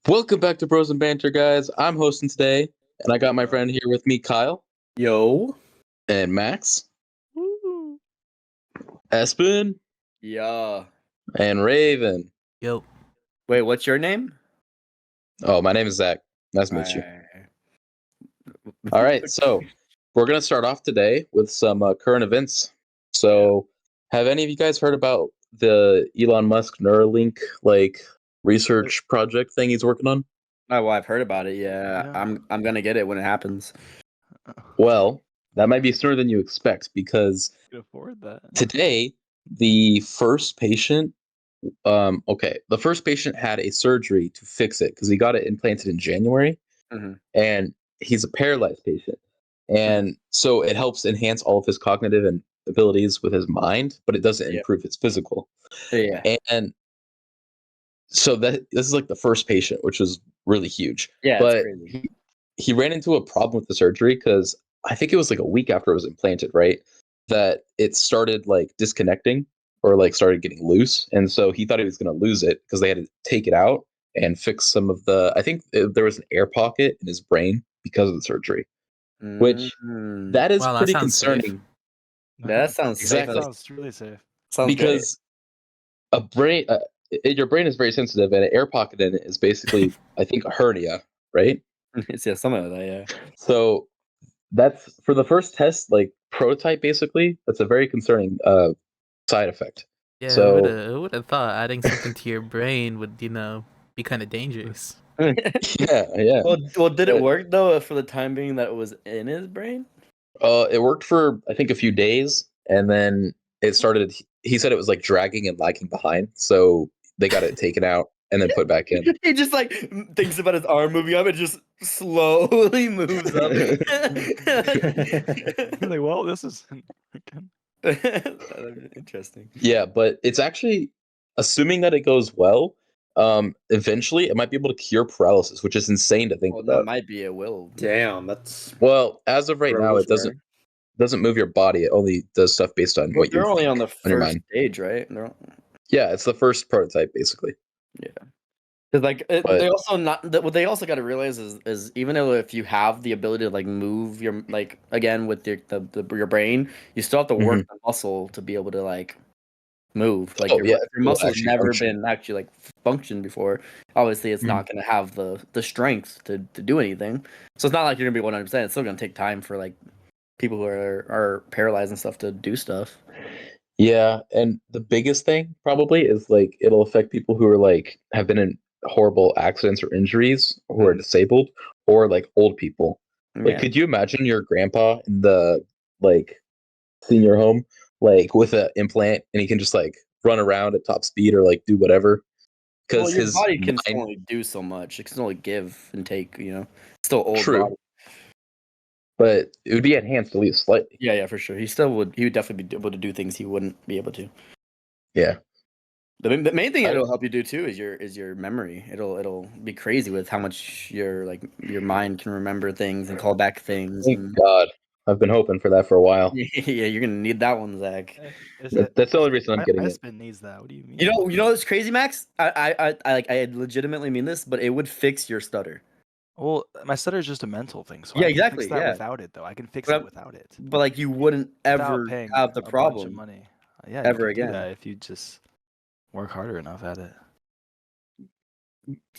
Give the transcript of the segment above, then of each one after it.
Welcome back to Bros N Banter, guys. I'm hosting today, and I got my friend here with me, Kyle Yo. and Max, Woo. Espen, Yeah. and Raven. Yo. Wait, what's your name? Oh, my name is Zach. Nice to meet you. All right, so we're gonna start off today with some current events. So, have any of you guys heard about the Elon Musk Neuralink research project thing he's working on? Oh, well, I've heard about it. Yeah. I'm gonna get it when it happens. Well, that might be sooner than you expect because Can afford that. today the first patient the first patient had a surgery to fix it because he got it implanted in January, and he's a paralyzed patient, and so it helps enhance all of his cognitive and abilities with his mind, but it doesn't improve his physical. And so this is like the first patient, which is really huge. Yeah, But it's crazy. he ran into a problem with the surgery because I think it was like a week after it was implanted, right? That it started like disconnecting or like started getting loose. And so he thought he was going to lose it because they had to take it out and fix some of I think there was an air pocket in his brain because of the surgery, which that is Wow, pretty that sounds safe. concerning. That sounds Exactly. That sounds really safe. Sounds Because a brain, your brain is very sensitive, and an air pocket in it is basically, I think, a hernia, right? great. Yeah, something like that. Yeah. So that's for the first test, like prototype, basically. That's a very concerning side effect. Yeah, So who would have thought adding something to your brain would, be kind of dangerous. yeah. Well, did it work though for the time being that it was in his brain? It worked for I think a few days, and then it started. He said it was like dragging and lagging behind, so they got it taken out and then put back in. He just like thinks about his arm moving up and just slowly moves up. Like, well, this is interesting. Yeah, but it's actually, assuming that it goes well, eventually it might be able to cure paralysis, which is insane to think Well, about. that might be a will. Damn, that's Well, as of right now, it revolutionary. doesn't move your body. It only does stuff based on what They're you only think on the on your first mind. stage, right? Yeah, it's the first prototype, basically. Yeah. Because But- they also what they also got to realize is even though if you have the ability to like move your again with your brain, you still have to work the muscle to be able to like move. Like your muscle's actually never function. been actually like functioned before. Obviously, it's not going to have the strength to do anything. So it's not like you're gonna be 100%. It's still gonna take time for like people who are paralyzed and stuff to do stuff. Yeah, and the biggest thing probably is like it'll affect people who are like have been in horrible accidents or injuries, who are disabled, or like old people. Like, could you imagine your grandpa in the like senior home, like with an implant, and he can just like run around at top speed or like do whatever? Because your his body can mind, only do so much. It can only give and take. Still old true, body. but it would be enhanced at least slightly. Yeah, for sure. He would definitely be able to do things he wouldn't be able to. Yeah. The main thing it'll help you do too is your memory. It'll be crazy with how much your mind can remember things and call back things. Thank God. I've been hoping for that for a while. Yeah, you're gonna need that one, Zach. That's the only reason I'm getting it. Espen needs that. What do you mean? You know what's crazy, Max? I legitimately mean this, but it would fix your stutter. Well, my stutter is just a mental thing, so Yeah, I can exactly, fix that yeah. without it, though. I can fix it without it. But like you wouldn't ever Without paying have the a bunch of problem money. Yeah, ever you can again. do that if you just work harder enough at it.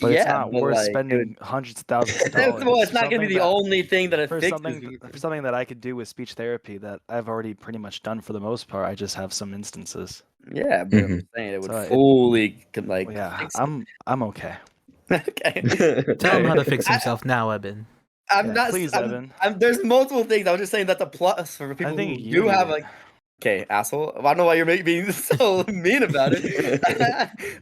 But it's Yeah, not but worth like, spending hundreds of thousands of dollars. well, it's for not gonna be something the only thing that it for fixes. for something that I could do with speech therapy that I've already pretty much done for the most part. I just have some instances. Yeah, but I'm saying it would So fully like. Yeah, fix I'm okay. Okay. Tell him how to fix himself now, Eben. I'm not. Please, Evan. There's multiple things. I was just saying that's a plus for people who do have like. Okay, asshole. I don't know why you're being so mean about it.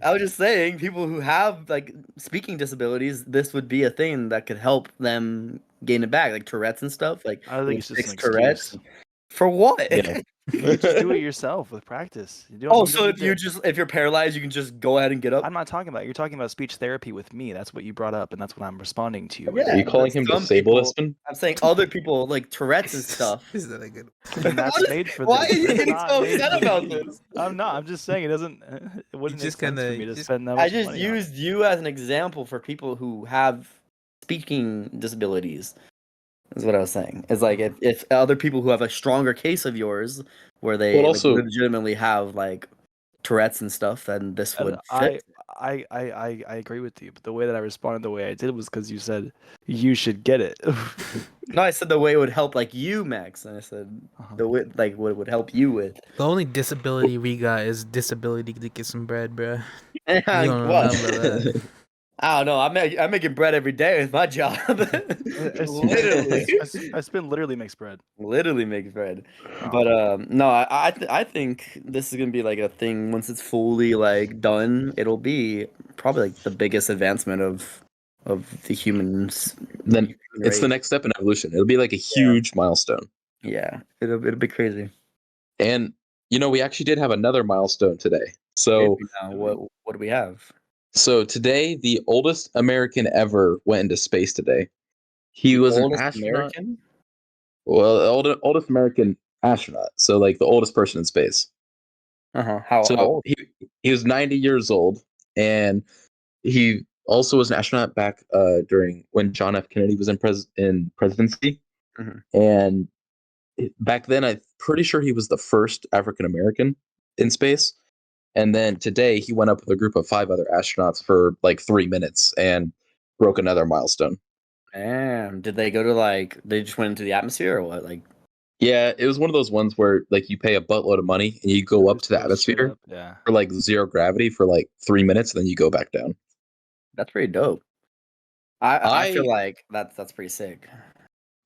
I was just saying, people who have like speaking disabilities, this would be a thing that could help them gain it back, like Tourette's and stuff. Like I think it's just an Tourette's. excuse. For what? Yeah. You just do it yourself with practice. You don't. So if you're paralyzed, you can just go ahead and get up. I'm not talking about. You're talking about speech therapy with me. That's what you brought up, and that's what I'm responding to you. Yeah, Are you calling him disabled? I'm saying other people like Tourette's and stuff. Is that a good? And that's made for Why this. are you It's getting not so made upset for about me. this? I'm not. I'm just saying it doesn't. It wouldn't make just sense for kinda- me to just- spend that much I just money on it. used you as an example for people who have speaking disabilities. Is what I was saying. It's like if other people who have a stronger case of yours, where they Well, also- legitimately have like Tourette's and stuff, then this would fit. I agree with you, but the way that I responded the way I did was because you said you should get it. No, I said the way it would help like you, Max, and I said the way like what it would help you with. The only disability we got is disability to get some bread, bruh. You What? don't know nothing about that. I don't know. I'm making bread every day with my job. Literally, I spin literally makes bread. literally makes bread. Oh. But no, I think this is gonna be like a thing once it's fully like done. It'll be probably like the biggest advancement of the humans. Then it's race. the next step in evolution. It'll be like a huge milestone. Yeah, it'll be crazy. And we actually did have another milestone today. So What do we have? So today, the oldest American ever went into space today. He was an astronaut. American? Well, the oldest American astronaut. So like the oldest person in space. How So old? he was 90 years old, and he also was an astronaut back during when John F. Kennedy was in presidency. Mhm. And back then, I'm pretty sure he was the first African American in space. And then today he went up with a group of 5 other astronauts for like 3 minutes and broke another milestone. Damn. Did they go to they just went into the atmosphere or what? Like, Yeah, it was one of those ones where like you pay a buttload of money and you go up to the atmosphere for like 0 gravity for like 3 minutes, and then you go back down. that's pretty dope. I feel like that's pretty sick.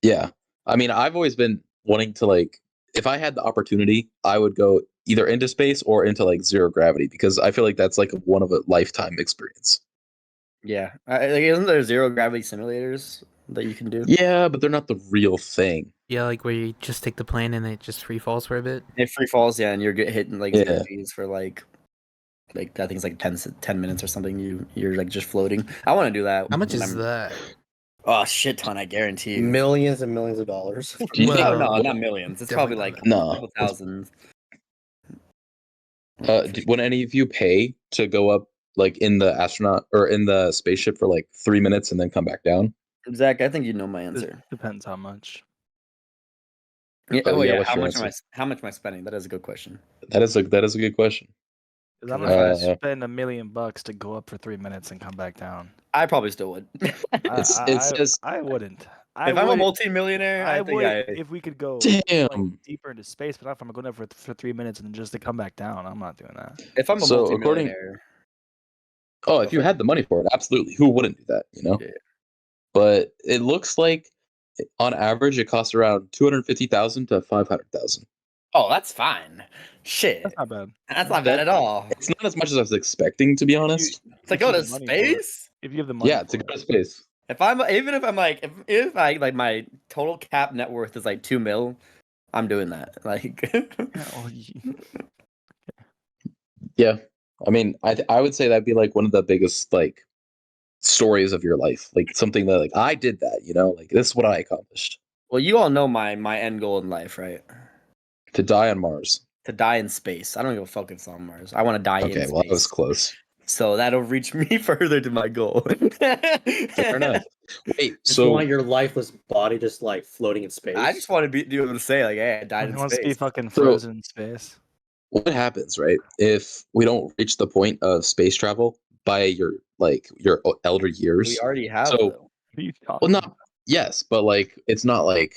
Yeah. I mean, I've always been wanting to if I had the opportunity, I would go either into space or into like 0 gravity, because I feel like that's like one of a lifetime experience. Yeah. Isn't there 0 gravity simulators that you can do? Yeah, but they're not the real thing. Yeah, like where you just take the plane and it just free falls for a bit. It free falls, yeah, and you're hitting like Yeah. 0 G's for like I think it's like 10 minutes or something. You're like just floating. I want to do that. How much is that? Oh, shit ton, I guarantee you. Millions and millions of dollars. Well, no, not millions. It's probably like No. a couple thousands. Would any of you pay to go up like in the astronaut or in the spaceship for like 3 minutes and then come back down? Zach, I think you know my answer. Depends how much. Yeah, Oh, yeah, yeah. what's How your much answer? how much am I spending? That is a good question. That is a good question. Because I'm not gonna spend $1 million to go up for 3 minutes and come back down. I probably still would. It says I wouldn't. If I'm a multi-millionaire, I I think would if we could go damn. deeper into space, but not if I'm going up for 3 minutes and then just to come back down. I'm not doing that. If I'm a So, multi-millionaire, if you had the money for it, absolutely. Who wouldn't do that, Yeah. But it looks like on average it costs around 250,000 to 500,000. oh, that's fine. Shit, That's not bad. that's not bad at all. It's not as much as I was expecting, to be honest. To go to If you have the money for it. space. If you have the money. Yeah, to go to space. If I'm like if I like my total cap net worth is like 2 mil, I'm doing that. Like, Yeah. I mean, I would say that'd be like one of the biggest like stories of your life. Like something that like I did that, like this is what I accomplished. well, you all know my end goal in life, right? To die on Mars. To die in space. I don't give a fuck if it's on Mars. I want to die in Okay, space. well that was close. So that'll reach me further to my goal. Fair enough. Wait, Just so want your lifeless body just like floating in space. I just want to be able to say like, hey, I died He in wants to be space. fucking frozen in space. what happens, right, if we don't reach the point of space travel by your elder years? We already have. So- though. What are you talking Well, not about? yes, but like it's not like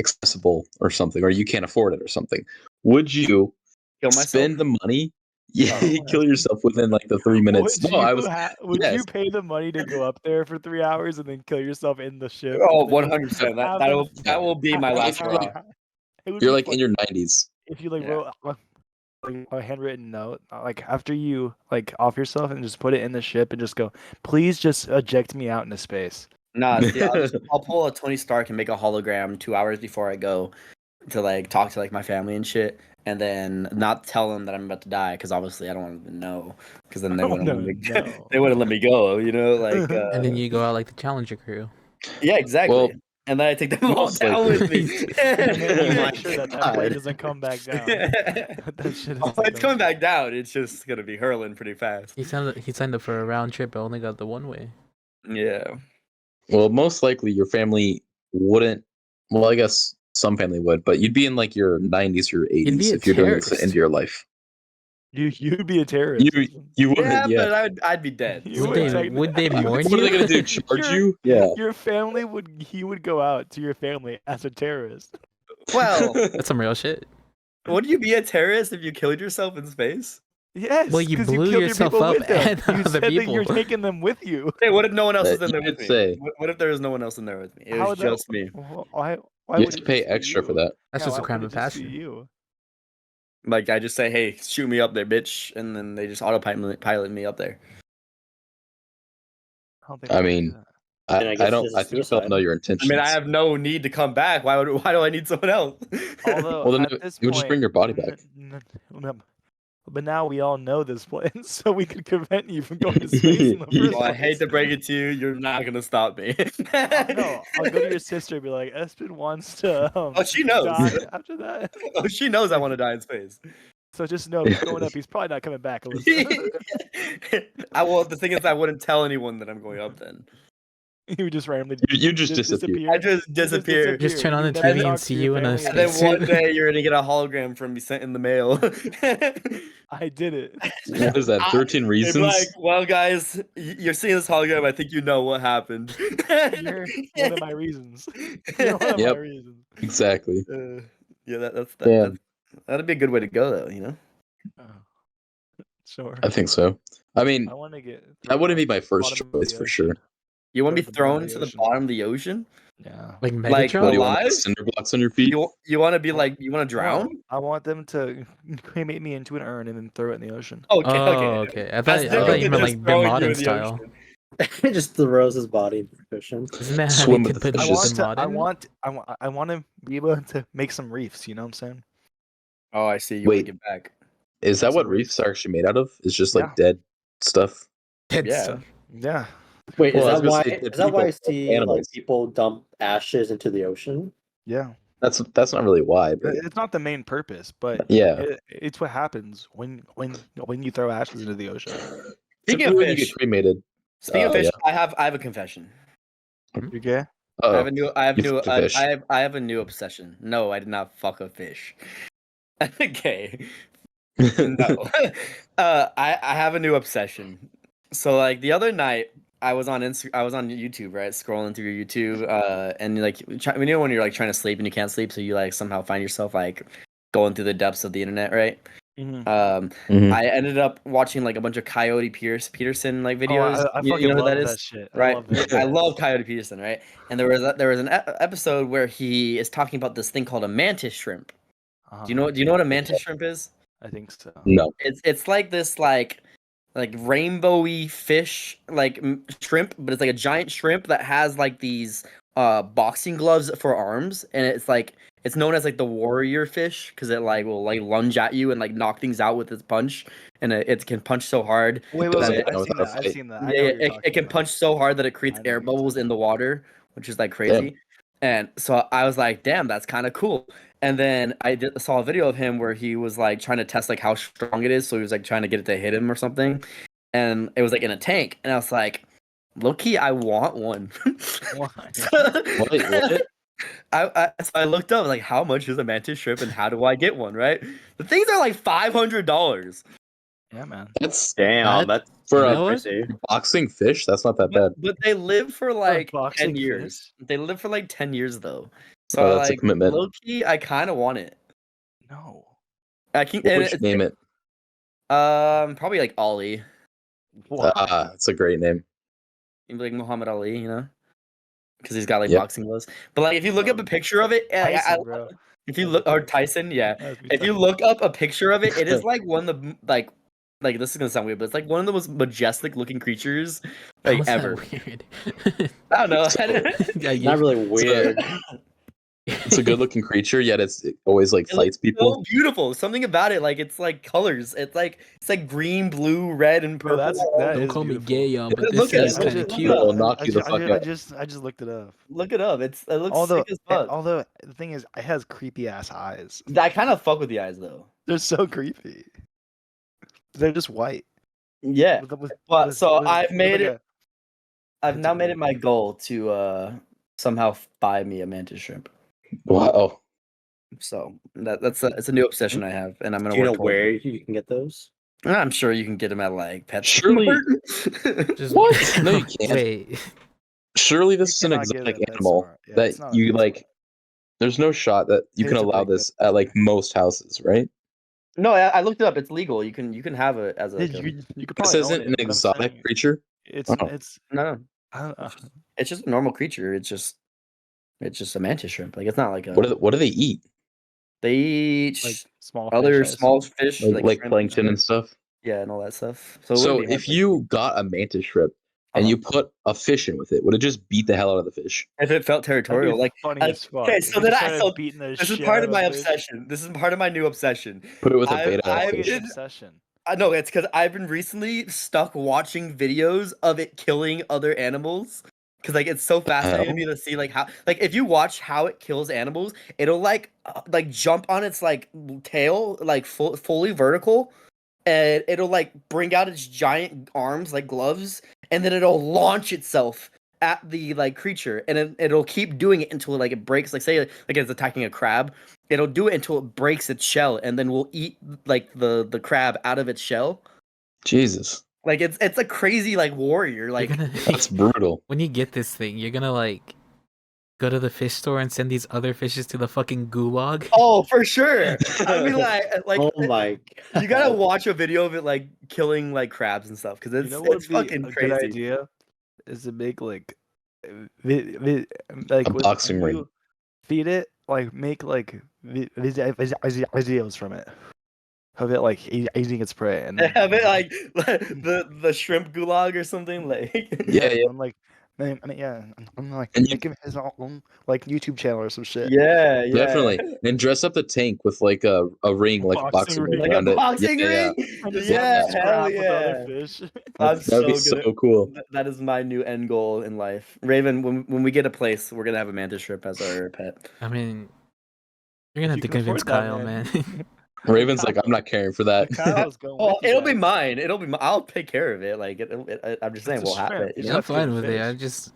accessible or something, or you can't afford it or something. Would you Kill myself. spend the money? Yeah, Oh, kill yourself within like the 3 minutes. Would No, you, I was. would yes. you pay the money to go up there for 3 hours and then kill yourself in the ship? Oh, and then 100%. That will be my last If hurrah. It would You're be like fun in your 90s. if you Yeah. wrote like a handwritten note, like after you like off yourself and just put it in the ship and just go, please just eject me out into space. Nah, see, I'll pull a Tony Stark and make a hologram 2 hours before I go to like talk to like my family and shit. and then not tell them that I'm about to die because obviously I don't want them to know because then they wouldn't let me. They wouldn't let me go. You know, like. And then you go out like the Challenger crew. Yeah, exactly. Well, and then I take them all most down with me. And then you Oh my make sure that God. plane doesn't come back down. That shit is Oh, it's coming back down. It's just gonna be hurling pretty fast. He signed up for a round trip, but only got the one way. Yeah. well, most likely your family wouldn't. Well, I guess some family would, but you'd be in like your 90s or You'd be 80s a if you're doing this terrorist. into your life. You'd be a terrorist. You would, Yeah, yeah. but I'd be dead. You Would they mourn What are you? they gonna do? Charge Your- you? Yeah. Your family he would go out to your family as a terrorist. Well, That's some real shit. would you be a terrorist if you killed yourself in space? Yes. Well, you 'cause blew killed yourself your people up with them. and You other said that you're people. taking them with you. Hey, what if no one else is in You there did with me? say. What if there was no one else in there with me? It How was would that- just me. Why You would have to it pay just be extra for you? that. That's Yeah, just a why crime would of it just be passion. you? Like I just say, hey, shoot me up there, bitch, and then they just autopilot me up there. I don't think I would do mean, that. And I guess don't. it's I think they'll suicide. know your I intentions. mean, I have no need to come back. Why do I need someone else? Although Well, then at this you would point, just bring your body back. But now we all know this plan, so we could prevent you from going to space in the first Well, I hate place. to break it to you, you're not gonna stop me. No, I'll go to your sister and be like, Espen wants to Oh, she knows. die after that. Oh, she knows I want to die in space. So just know he's going up. He's probably not coming back, Alyssa. The thing is, I wouldn't tell anyone that I'm going up. Then He would just randomly You just disappear. I just disappear. Just turn on You the never TV talk and to see your you in a family And then again. one spacesuit. day you're gonna get a hologram from me sent in the mail. I did it. What is that? 13 They'd reasons? be like, well, guys, you're seeing this hologram. I think you know what happened. You're one of my reasons. You're one of my Yep. reasons. Exactly. Yeah, Damn. that'd be a good way to go, though. You know. Oh. Sure. I think so. I mean, I want to get. that wouldn't be my first bottom of the choice for ocean. sure. You want to Throw be at the bottom thrown of the to the ocean. bottom of the ocean? Yeah. Like Like, Megatron? What do you want? alive? Cinder blocks on your feet? You want to be like you want to drown? No, I want them to cremate me into an urn and then throw it in the ocean. Okay, Oh, okay. okay. I That's thought different you than meant just like Bin throwing you Laden in the style. ocean. Just throws his body into the ocean. Isn't that how Swim they with did the Bin fishes. Laden? I want to be able to make some reefs. You know what I'm saying? Oh, I see. You want Wait. to get back. Is that That's what a reefs are actually made out of? It's just like Yeah. dead stuff. Dead Yeah. stuff. Yeah. Wait, Well, I was is that gonna why? say Is dead that why I people, see like animals. people dump ashes into the ocean? Yeah. That's not really why, but It's not the main purpose, but yeah. it's what happens when you throw ashes into the ocean. Speaking of Typically when you fish, get cremated. speaking of fish, yeah. I have a confession. You gay? I have Uh-oh. a new You fucked a fish. I have a new obsession. No, I did not fuck a fish. Okay. No. I have a new obsession. So like the other night I was on YouTube, right? Scrolling through YouTube, and like you know when you're like trying to sleep and you can't sleep, so you like somehow find yourself like going through the depths of the internet, right? Mm-hmm. Mhm. I ended up watching like a bunch of Coyote Peterson like Oh, videos. I You fucking know who love that is? that shit. I Right? love that. I love Coyote Peterson, right? And there was an episode where he is talking about this thing called a mantis shrimp. Do you know what a mantis shrimp is? I think so. No. It's like this like rainbowy fish like shrimp, but it's like a giant shrimp that has like these boxing gloves for arms, and it's known as like the warrior fish because it like will like lunge at you and like knock things out with its punch, and it can punch so hard. Wait, Doesn't wait. know I've seen how to that. I've fight. seen that. Yeah, I know what you're it talking can about. punch so hard that it creates I know air what you're bubbles talking in the water, which is like crazy. And so I was like, damn, that's kind of cool. And then saw a video of him where he was like trying to test like how strong it is. So he was like trying to get it to hit him or something. And it was like in a tank. And I was like, low key, I want one. Why? What? So I looked up like how much is a mantis shrimp and how do I get one, right? The things are like $500. Yeah, man. That's Damn, that's for You a know what? crazy. boxing fish. That's not that bad. But they live for like 10 boxing years. They live for like 10 years though. So Oh, that's a like commitment. low key, I kind of want it. No. I can. What and would you name it? Probably like Ollie, Why? It's a great name. like Muhammad Ali, you know, because he's got like Yep. boxing gloves. But like, if you look up a picture of it, Tyson, bro. if you look or Tyson, yeah, That would be if you Tyson. look up a picture of it, it is like one of the like this is gonna sound weird, but it's like one of the most majestic looking creatures like How's that ever. weird? I don't know. Yeah, Not really weird. It's a good-looking creature, yet it always like It looks fights people. so beautiful. Something about it, like it's like colors. It's like green, blue, red, and Bro, purple. that Don't is call me beautiful. gay, y'all, but this Look at thing is it. kind of Look cute. it up. It'll knock you the fuck out. I just looked it up. Look it up. It looks sick as fuck. Although the thing is, it has creepy ass eyes. I kind of fuck with the eyes though. They're so creepy. They're just white. Yeah. So I've made like it. I've now made it my goal to somehow buy me a mantis shrimp. Wow. So it's a new obsession I have, and I'm gonna Do you know work towards where it. you can get those? I'm sure you can get them at like pet Surely- store. Just What? No, you can't. Wait. Surely this You is an cannot get it exotic at animal PetSmart. Yeah, it's that not at you PetSmart. like. There's no shot that you Hey, can it's a allow big this at like most houses, right? No, I looked it up. It's legal. You can have it as a. You could This probably isn't own an it, but I'm exotic saying creature. it's Oh. No, I don't know. it's just a normal creature. It's just a mantis shrimp. Like it's not like a. What do they eat? They eat Like small other fish, I small assume. fish, Like shrimp plankton and stuff. Yeah, and all that stuff. So, it So wouldn't be if hard. you got a mantis shrimp and you put a fish in with it, would it just beat the hell out of the fish? If it felt That'd be territorial, like funny I- as fuck. okay, If so you then just I started so beating the this is shit part out of my a fish. obsession. This is part of my new obsession. Put it with a I- beta I- Fucking fish. obsession. I know it's because I've been recently stuck watching videos of it killing other animals. Because like it's so fascinating to me to see like how like if you watch how it kills animals, it'll like jump on its like tail like fully vertical, and it'll like bring out its giant arms like gloves, and then it'll launch itself at the like creature, and it'll keep doing it until like it breaks. Like say like it's attacking a crab, it'll do it until it breaks its shell, and then we'll eat like the crab out of its shell. Jesus, Like it's a crazy like warrior. Like You're gonna that's brutal. when you get this thing, you're gonna like go to the fish store and send these other fishes to the fucking gulag. oh, for sure. I mean like Oh my! you gotta watch a video of it like killing like crabs and stuff because You it's know what it's would be fucking a crazy. good idea? Is to make like A boxing when ring. you feed it, like make like videos from it. Of it like eating its prey and Have it like the shrimp gulag or something like. Yeah. I'm like, man, I mean, yeah, I'm like And you- making his own like YouTube channel or some shit. Yeah, Definitely. And dress up the tank with like a ring, like a Boxing boxing ring ring. like a around it. boxing Yeah. ring. And just Yeah, have them hell scrap with the other yeah. fish. I'm That'd be so good. so cool. That is my new end goal in life. Raven, when we get a place, we're gonna have a mantis shrimp as our pet. I mean, you're gonna have You to can convince afford that, Kyle, man. Raven's like, I'm not caring for that. Kyle's going. Well, with you it'll be guys. mine. I'll take care of it. Like I'm just saying, It's a we'll have shrimp. it. You You don't know? I'm have to get fine the with it. I fish. just,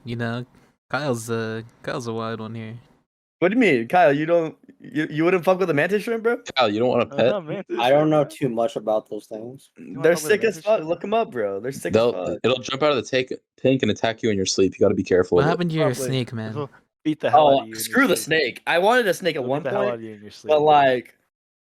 Kyle's a wild one here. What do you mean, Kyle? You wouldn't fuck with a mantis shrimp, bro? Kyle, you don't want a pet? I don't know too much about those things. They're fuck with a sick as mantis fuck. shrimp, Look them up, bro. They're sick as fuck. It'll jump out of the tank and attack you in your sleep. You got to be careful What of it. happened to your Probably. snake, man? It'll beat the hell out Oh, of you. in your screw the sleep. snake. I wanted a snake at It'll one beat the hell out point, of you in your sleep. but like,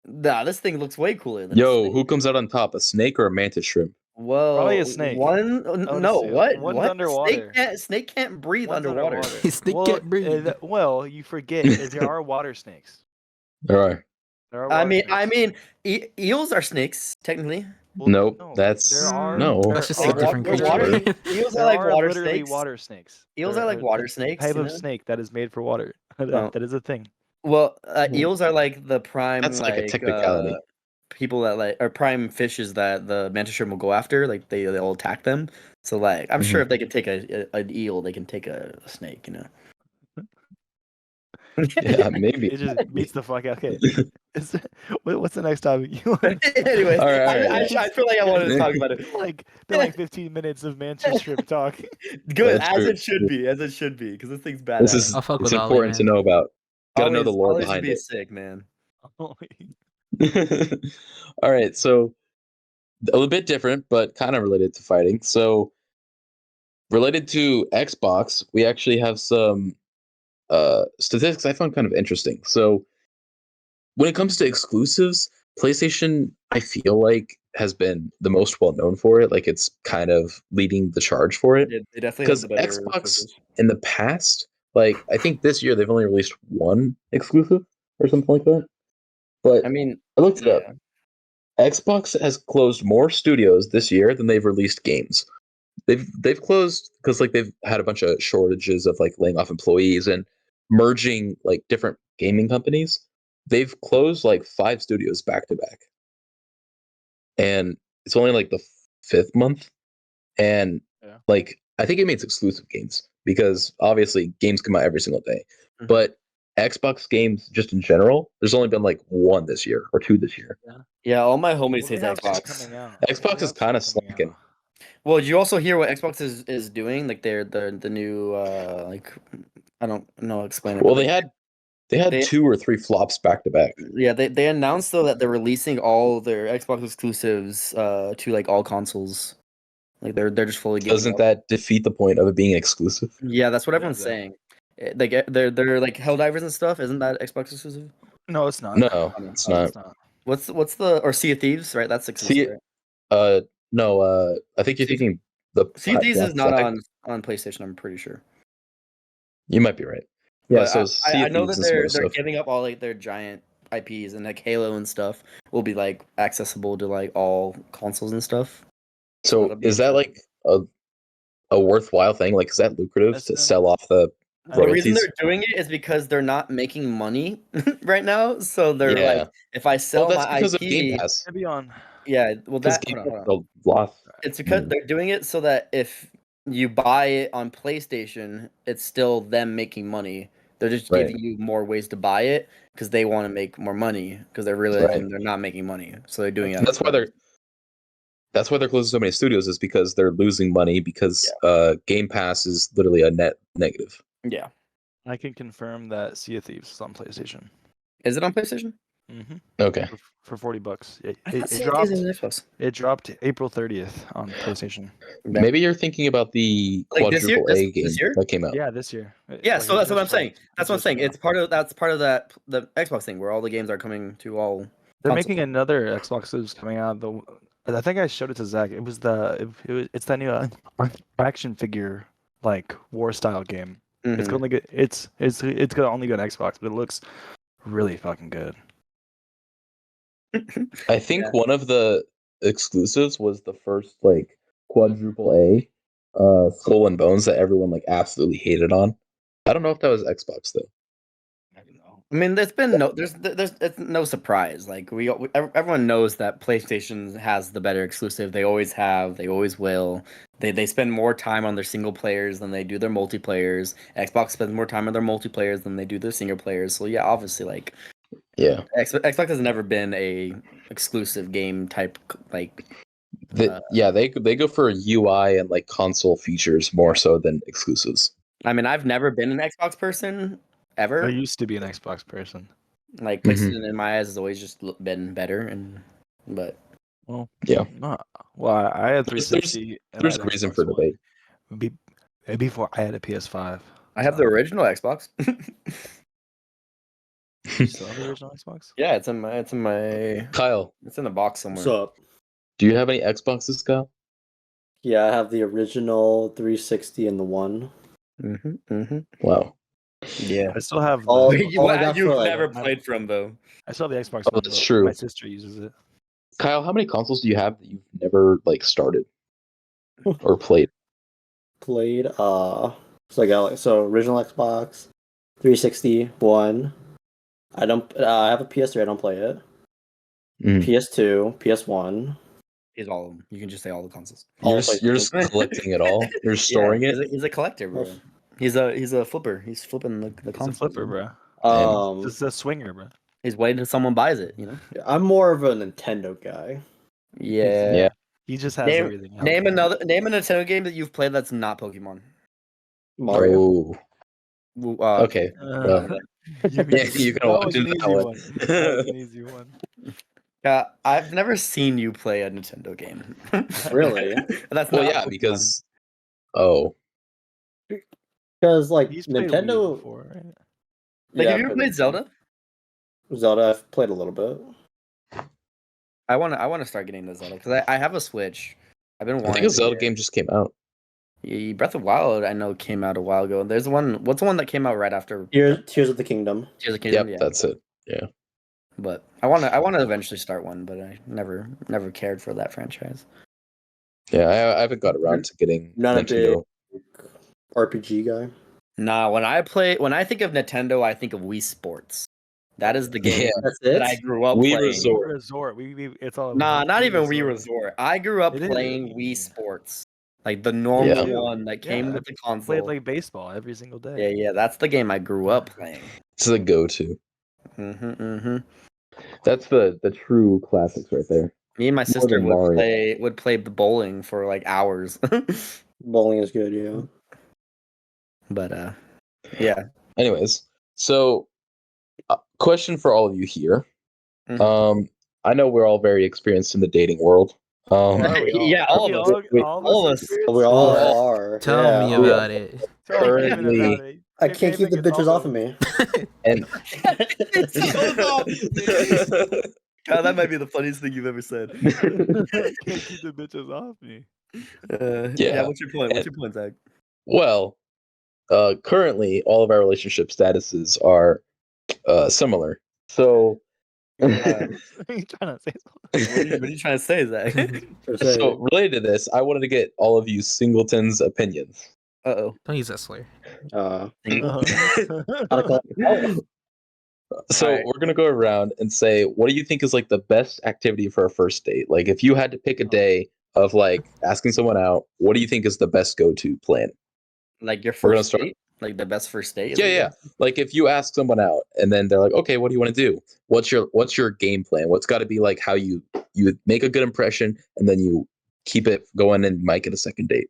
nah, this thing looks way cooler than a Yo, snake. who comes out on top? A snake or a mantis shrimp? Well, Probably a snake. One, would no, assume. what? One's What? underwater. Snake can't breathe One's underwater. Snake can't breathe. Well, you forget there are water snakes. All right. There are I water mean, snakes. eels are snakes technically. Well, Nope, no, that's there are. no. there That's just are a different they're creature. water- bro. Eels There are like are water literally snakes. water snakes. Eels There- are like there- water a snakes. type you of know? snake that is made for water. Oh. That is a thing. Well, eels are like the prime That's like a technicality. people that like are prime fishes that the mantis shrimp will go after. Like they'll attack them. So like I'm sure if they can take an eel, they can take a snake. You know. Yeah, maybe. It just beats the fuck out. Okay. What's the next topic you want? Anyways, All right. I feel like I wanted to talk about it. They're like 15 minutes of mantis shrimp talk. Good, That's as true. it should be, because this thing's badass. This is I'll fuck it's with Ollie, important to man. know about. Gotta know the lore Always behind be it. sick, man. All right, so a little bit different, but kind of related to fighting. So, related to Xbox, we actually have some statistics I found kind of interesting. So, when it comes to exclusives, PlayStation, I feel like, has been the most well known for it. Like, it's kind of leading the charge for it. They definitely Because have the better Xbox pushes. in the past, like, I think this year they've only released one exclusive or something like that. But I mean, I looked it up. Xbox has closed more studios this year than they've released games. They've closed because like they've had a bunch of shortages of like laying off employees, and merging like different gaming companies. They've closed like 5 studios back to back, and it's only like the 5th month. And like I think it means exclusive games because obviously games come out every single day, but Xbox games just in general, there's only been like 1 this year or 2 this year. Yeah, all my homies Well, say they have stuff Xbox. coming out. Xbox They is have kind of stuff coming slacking. out. Well, did you also hear what Xbox is doing? Like the new like I don't know how to explain it. Well, but they had they- 2 or 3 flops back to back. yeah, they announced though that they're releasing all their Xbox exclusives to like all consoles. Like they're just fully giving Doesn't up. that defeat the point of it being exclusive? Yeah, that's what everyone's exactly. saying. Like they're like Helldivers and stuff. Isn't that Xbox exclusive? No, it's not. No, No, it's oh, not. It's not. What's the or Sea of Thieves? Right, that's exclusive. See, Right? no, I think you're Sea, thinking the sea of Thieves is Black not Flag. on PlayStation. I'm pretty sure. You might be right. Yeah, But so Sea I of know Thieves that is more they're stuff. giving up all like their giant IPs and like Halo and stuff will be like accessible to like all consoles and stuff. So that'll be is that like a worthwhile thing? Like, is that lucrative to sell off the The reason royalties? they're doing it is because they're not making money right now. So they're Yeah. like, if I Well, sell that's my because of IP, Game Pass. Maybe on. yeah, well Because that Game hold Pass on. lost. It's because they're doing it so that if you buy it on PlayStation, it's still them making money. They're just Right. giving you more ways to buy it because they want to make more money because they're realizing they're not making money. So they're doing it. That's why they're closing so many studios, is because they're losing money because Game Pass is literally a net negative. Yeah. I can confirm that Sea of Thieves is on PlayStation. Is it on PlayStation? Mm-hmm. Okay. For $40. It dropped April 30th on PlayStation. Maybe you're thinking about the Like quadruple A game this year? that came out. Yeah, this year. Yeah, Like, so that's what I'm just saying. dropped. That's what I'm saying. It's part of that the Xbox thing where all the games are coming to all. They're consoles. making another Xbox exclusive coming out. I think I showed it to Zach. It's that new action figure like war style game. It's gonna get it's gonna only go on Xbox, but it looks really fucking good. I think one of the exclusives was the first like quadruple A Skull and Bones that everyone like absolutely hated on. I don't know if that was Xbox though. I mean, there's it's no surprise. Like everyone knows that PlayStation has the better exclusive. They always have. They always will. They spend more time on their single players than they do their multiplayers. Xbox spends more time on their multiplayers than they do their single players. So yeah, obviously, like Xbox has never been a exclusive game type like. They go for UI and like console features more so than exclusives. I mean, I've never been an Xbox person ever. I used to be an Xbox person. Like PlayStation in my eyes has always just been better, but well, yeah. Well, I had 360. There's a reason for debate. Before I had a PS5. I have the original Xbox. You still have the original Xbox? Yeah, it's in my Kyle. It's in the box somewhere. What's up? Do you have any Xboxes, Kyle? Yeah, I have the original 360 and the one. Wow. Yeah, I still have. You've never played from though. I still have the Xbox. Oh, that's true. My sister uses it. Kyle, how many consoles do you have that you've never like started or played? So I got original Xbox, 360, one. I have a PS3. I don't play it. PS2, PS1. He's all of them. You can just say all the consoles. You're just collecting it all. You're storing it. He's a collector, bro. He's a flipper. He's flipping the consoles. He's a flipper, bro. Just a swinger, bro. He's waiting until someone buys it. You know. I'm more of a Nintendo guy. Yeah. He just has everything. Name a Nintendo game that you've played that's not Pokemon. Mario. Okay. You can watch that one. An easy one. I've never seen you play a Nintendo game. Really? That's because like He's Nintendo. Before, right? Like, have you ever played Zelda? Zelda, I've played a little bit. I want to start getting into Zelda because I have a Switch. I've been wanting. I think a Zelda game just came out. Yeah, Breath of Wild, I know, came out a while ago. There's one. What's the one that came out right after? Tears of the Kingdom. Tears of the Kingdom. Yep, that's it. Yeah. But I want to eventually start one, but I never cared for that franchise. Yeah, I haven't got around to getting Not Nintendo. a big RPG guy. Nah, when I think of Nintendo, I think of Wii Sports. That is the game That's it. that I grew up Wii playing. Resort. It's all. Nah, not even Wii Resort. Resort. I grew up It is. playing Wii Sports, like the normal one that came with the console. Played like baseball every single day. Yeah, that's the game I grew up playing. It's the go-to. Mm-hmm. That's the true classics right there. Me and my sister than would Mario. play bowling for like hours. Bowling is good, yeah. But yeah. Anyways, so question for all of you here. Mhm. I know we're all very experienced in the dating world. Yeah, all of us. All of us. We all are. Tell me about it. Currently, I can't keep the bitches off of me. And God, that might be the funniest thing you've ever said. Can't keep the bitches off me. Yeah. What's your point? What's your point, Zach? Well, currently all of our relationship statuses are similar. So What are you trying to say? What are you trying to say, Zach? So related to this, I wanted to get all of you singletons' opinions. Uh-oh. Don't use that slur. So we're gonna go around and say, what do you think is like the best activity for a first date? Like, if you had to pick a day of like asking someone out, what do you think is the best go-to plan? Like your first date? Like the best first date? Yeah. Like if you ask someone out and then they're like, okay, what do you want to do? What's your game plan? What's got to be like how you make a good impression and then you keep it going and might get a second date.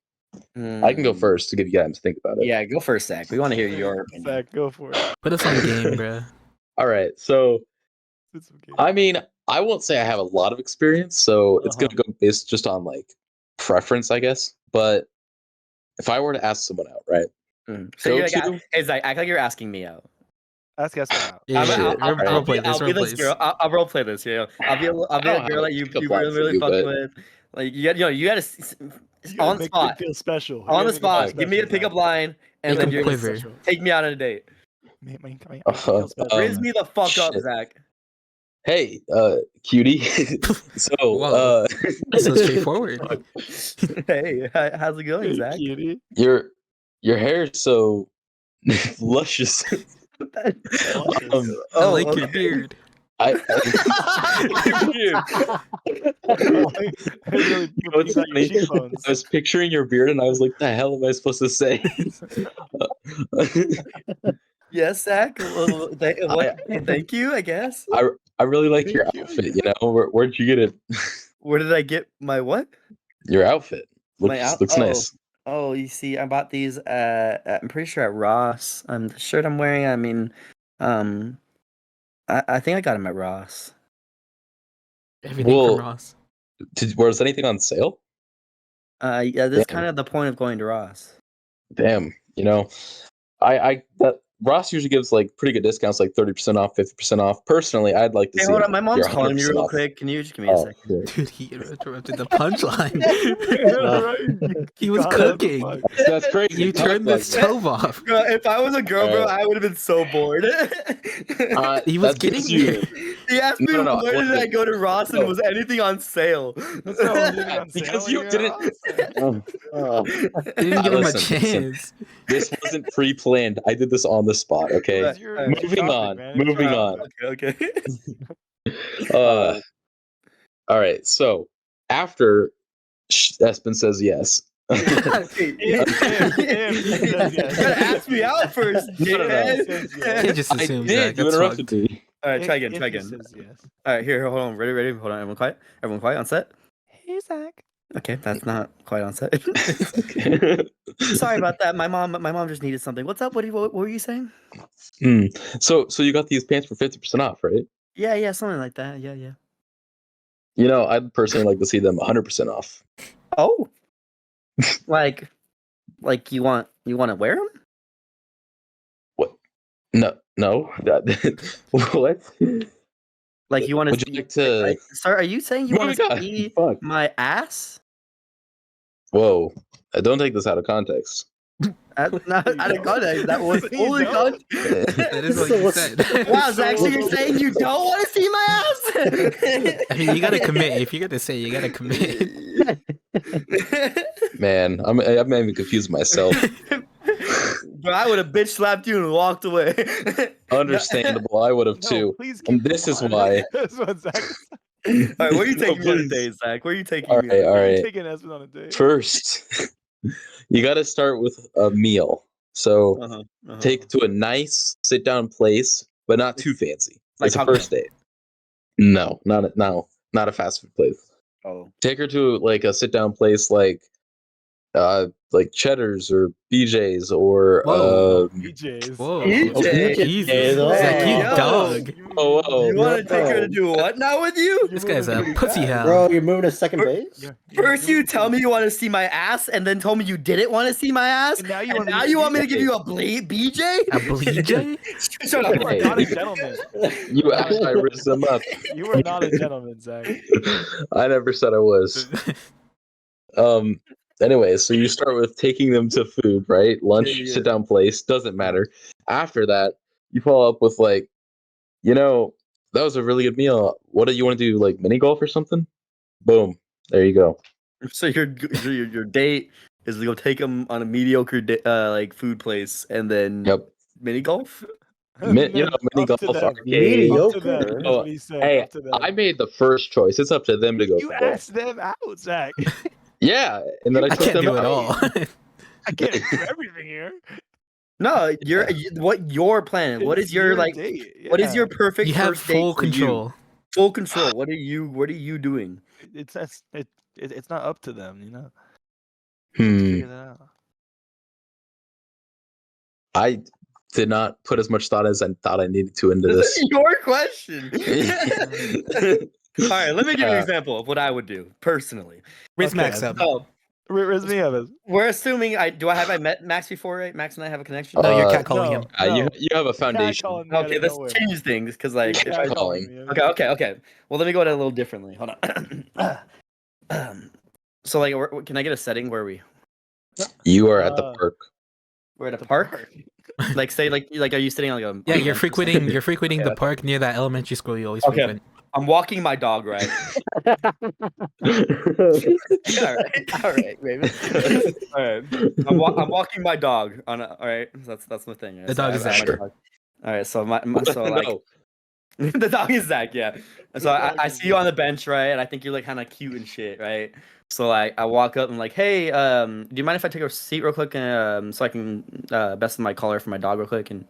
I can go first to give you guys to think about it. Yeah, go first, Zach. We want to hear your opinion. Zach, go for it. Put us on game, bro. All right, so I mean, I won't say I have a lot of experience, so it's gonna go based just on like preference, I guess. But if I were to ask someone out, right? So you're like, hey Zach, act like you're asking me out. Ask us out. I'll be this girl. I'll role play this. Yeah, I'll be a girl that you really fuck with. Like you gotta on the spot. Feel special. On the spot. Give me a pickup line, and then you're gonna take me out on a date. Rizz me the fuck up, Zach. Hey, cutie. So, so straightforward. Hey, how's it going, Zach? Cutie. Your hair is so luscious. I like your beard. I was picturing your beard and I was like, the hell am I supposed to say? Yes, Zach. Well, thank you, I guess. I really like your outfit, you know. Where'd you get it? Where did I get my what? Your outfit. Looks nice. Oh, you see, I bought these I'm pretty sure at Ross. The shirt I'm wearing, I mean, I think I got them at Ross. Everything from Ross. Was anything on sale? Yeah, this is kind of the point of going to Ross. Damn, you know, Ross usually gives like pretty good discounts, like 30% off, 50% off. Personally, I'd like to see. Hold on, my mom's calling me real quick. Can you just give me a second? Sure. Dude, he interrupted the punchline. He was cooking. That's crazy. You turned the stove off. Bro, if I was a girl, bro, I would have been so bored. He was getting you. He asked me where did I go to Ross and was anything on sale? Because you didn't. Didn't give him a chance. This wasn't pre-planned. I did this on the spot. Okay. Moving on. Okay. All right. So after Espen says yes. You gotta ask me out first. Can't just assume that. You interrupted me. All right, try again. All right, here, hold on. Ready? Hold on. Everyone quiet on set. Hey, Zach. Okay, that's not quite on set. Sorry about that. My mom just needed something. What's up? What were you saying? So you got these pants for 50% off, right? Yeah, something like that. Yeah. You know, I'd personally like to see them 100% off. Oh, like you want to wear them? What? No. What? Like you want to? Would you like to? Sorry, are you saying you want to see my ass? Whoa! Don't take this out of context. Not out of context. That was fully context. That is what you said. Wow, Zach, so you're saying you don't want to see my ass? I mean, you gotta commit. If you got to say, you gotta commit. Man, I'm even confused myself. Bro, I would have bitch slapped you and walked away. Understandable. I would have too. Please And keep this is going. why. That's what Zach is All right, where are you No, taking me on a please. date, Zach? Where are you taking All me? right, all right. taking Espen on a date. First, you got to start with a meal. So take to a nice sit down place, but not too fancy. Like It's a Taco first Bell. date. No, not a fast food place. Oh, Take her to like a sit down place like Cheddar's or BJ's or Whoa. BJ's. Whoa. BJ. Jesus. Oh, Zach, you yo. dog. Oh, You want to take her to Yo. do what now with you? This guy's a pussy hound. Bro, you're moving to second base? First, you tell me you want to see my ass, and then told me you didn't want to see my ass. And now you want me to give you a BJ? A BJ? Shut up. You are not a gentleman. you asked I rizzed them up. You are not a gentleman, Zach. I never said I was. Anyway, so you start with taking them to food, right? Lunch, Yeah. sit down place, doesn't matter. After that, you follow up with like, that was a really good meal. What do you want to do, like mini golf or something? Boom. There you go. So your date is to go take him on a mediocre like food place, and then Yep. mini golf. Mini Up golf, to them. arcade. Mediocre. Up to them. That's Oh, what he's saying. Hey, Up to them. I made the first choice. It's up to them to go. You for golf. asked them out, Zach. Yeah, and then I I took can't them do it out. all. I can't do everything here. No, what your plan? What is your like? date? What is Yeah. your perfect You have first date full for you? control. Full control. What are you doing? It's not up to them, you know. Hmm. Figure that out. I did not put as much thought as I thought I needed to into This is this. your question. All right, let me give you an example of what I would do personally. Rizz Max up. Oh, Where's me of it? we're assuming I met Max before, right? Max and I have a connection. No, you're catcalling him. You have a foundation. Okay, let's change things because like if I Calling. Okay. Well, let me go at it a little differently. Hold on. So like, can I get a setting where You are at the park. we're at a park? Like say like are you sitting on like a Yeah, you're bench or something? frequenting the park near that elementary school you always Okay. frequent. I'm walking my dog, right? all right, Raven. All right. I'm walking my dog on all right. That's the thing. Right? The dog is Zach. All right, so the dog is Zach, yeah. And so I see you on the bench, right? And I think you're like kind of cute and shit, right? So like I walk up and like, hey, do you mind if I take a seat real quick and so I can best my collar for my dog real quick and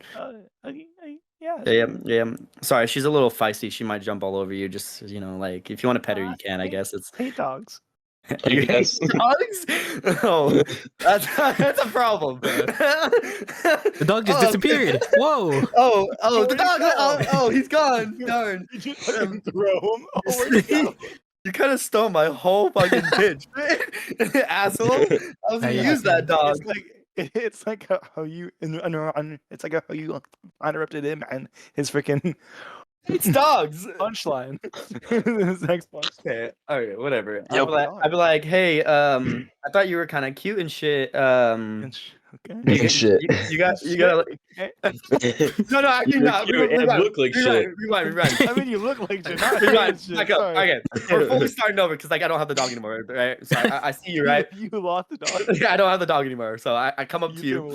yeah. Sorry, she's a little feisty. She might jump all over you. Just like if you want to pet her, you can. I guess it's. Hate dogs. You hate dogs? Oh, that's a problem. The dog just disappeared. Whoa. Oh, the dog. Oh, he's gone. Darn. You just fucking throw him. Oh, where'd he go? You kind of stole my whole fucking pitch, asshole. I was gonna use that dog. It's like how you interrupted him and his freaking It's dogs. punchline. His next punch. Okay, all right, whatever. Yep. I'd be like, hey, I thought you were kind of cute and shit. Okay. Shit. You got. No, actually not. Look like shit. Rewind. I mean, you look like shit. Rewind. Back up. Okay, we're fully starting over because like I don't have the dog anymore, right? So I see you, right? You lost the dog. I don't have the dog anymore, so I come up to you,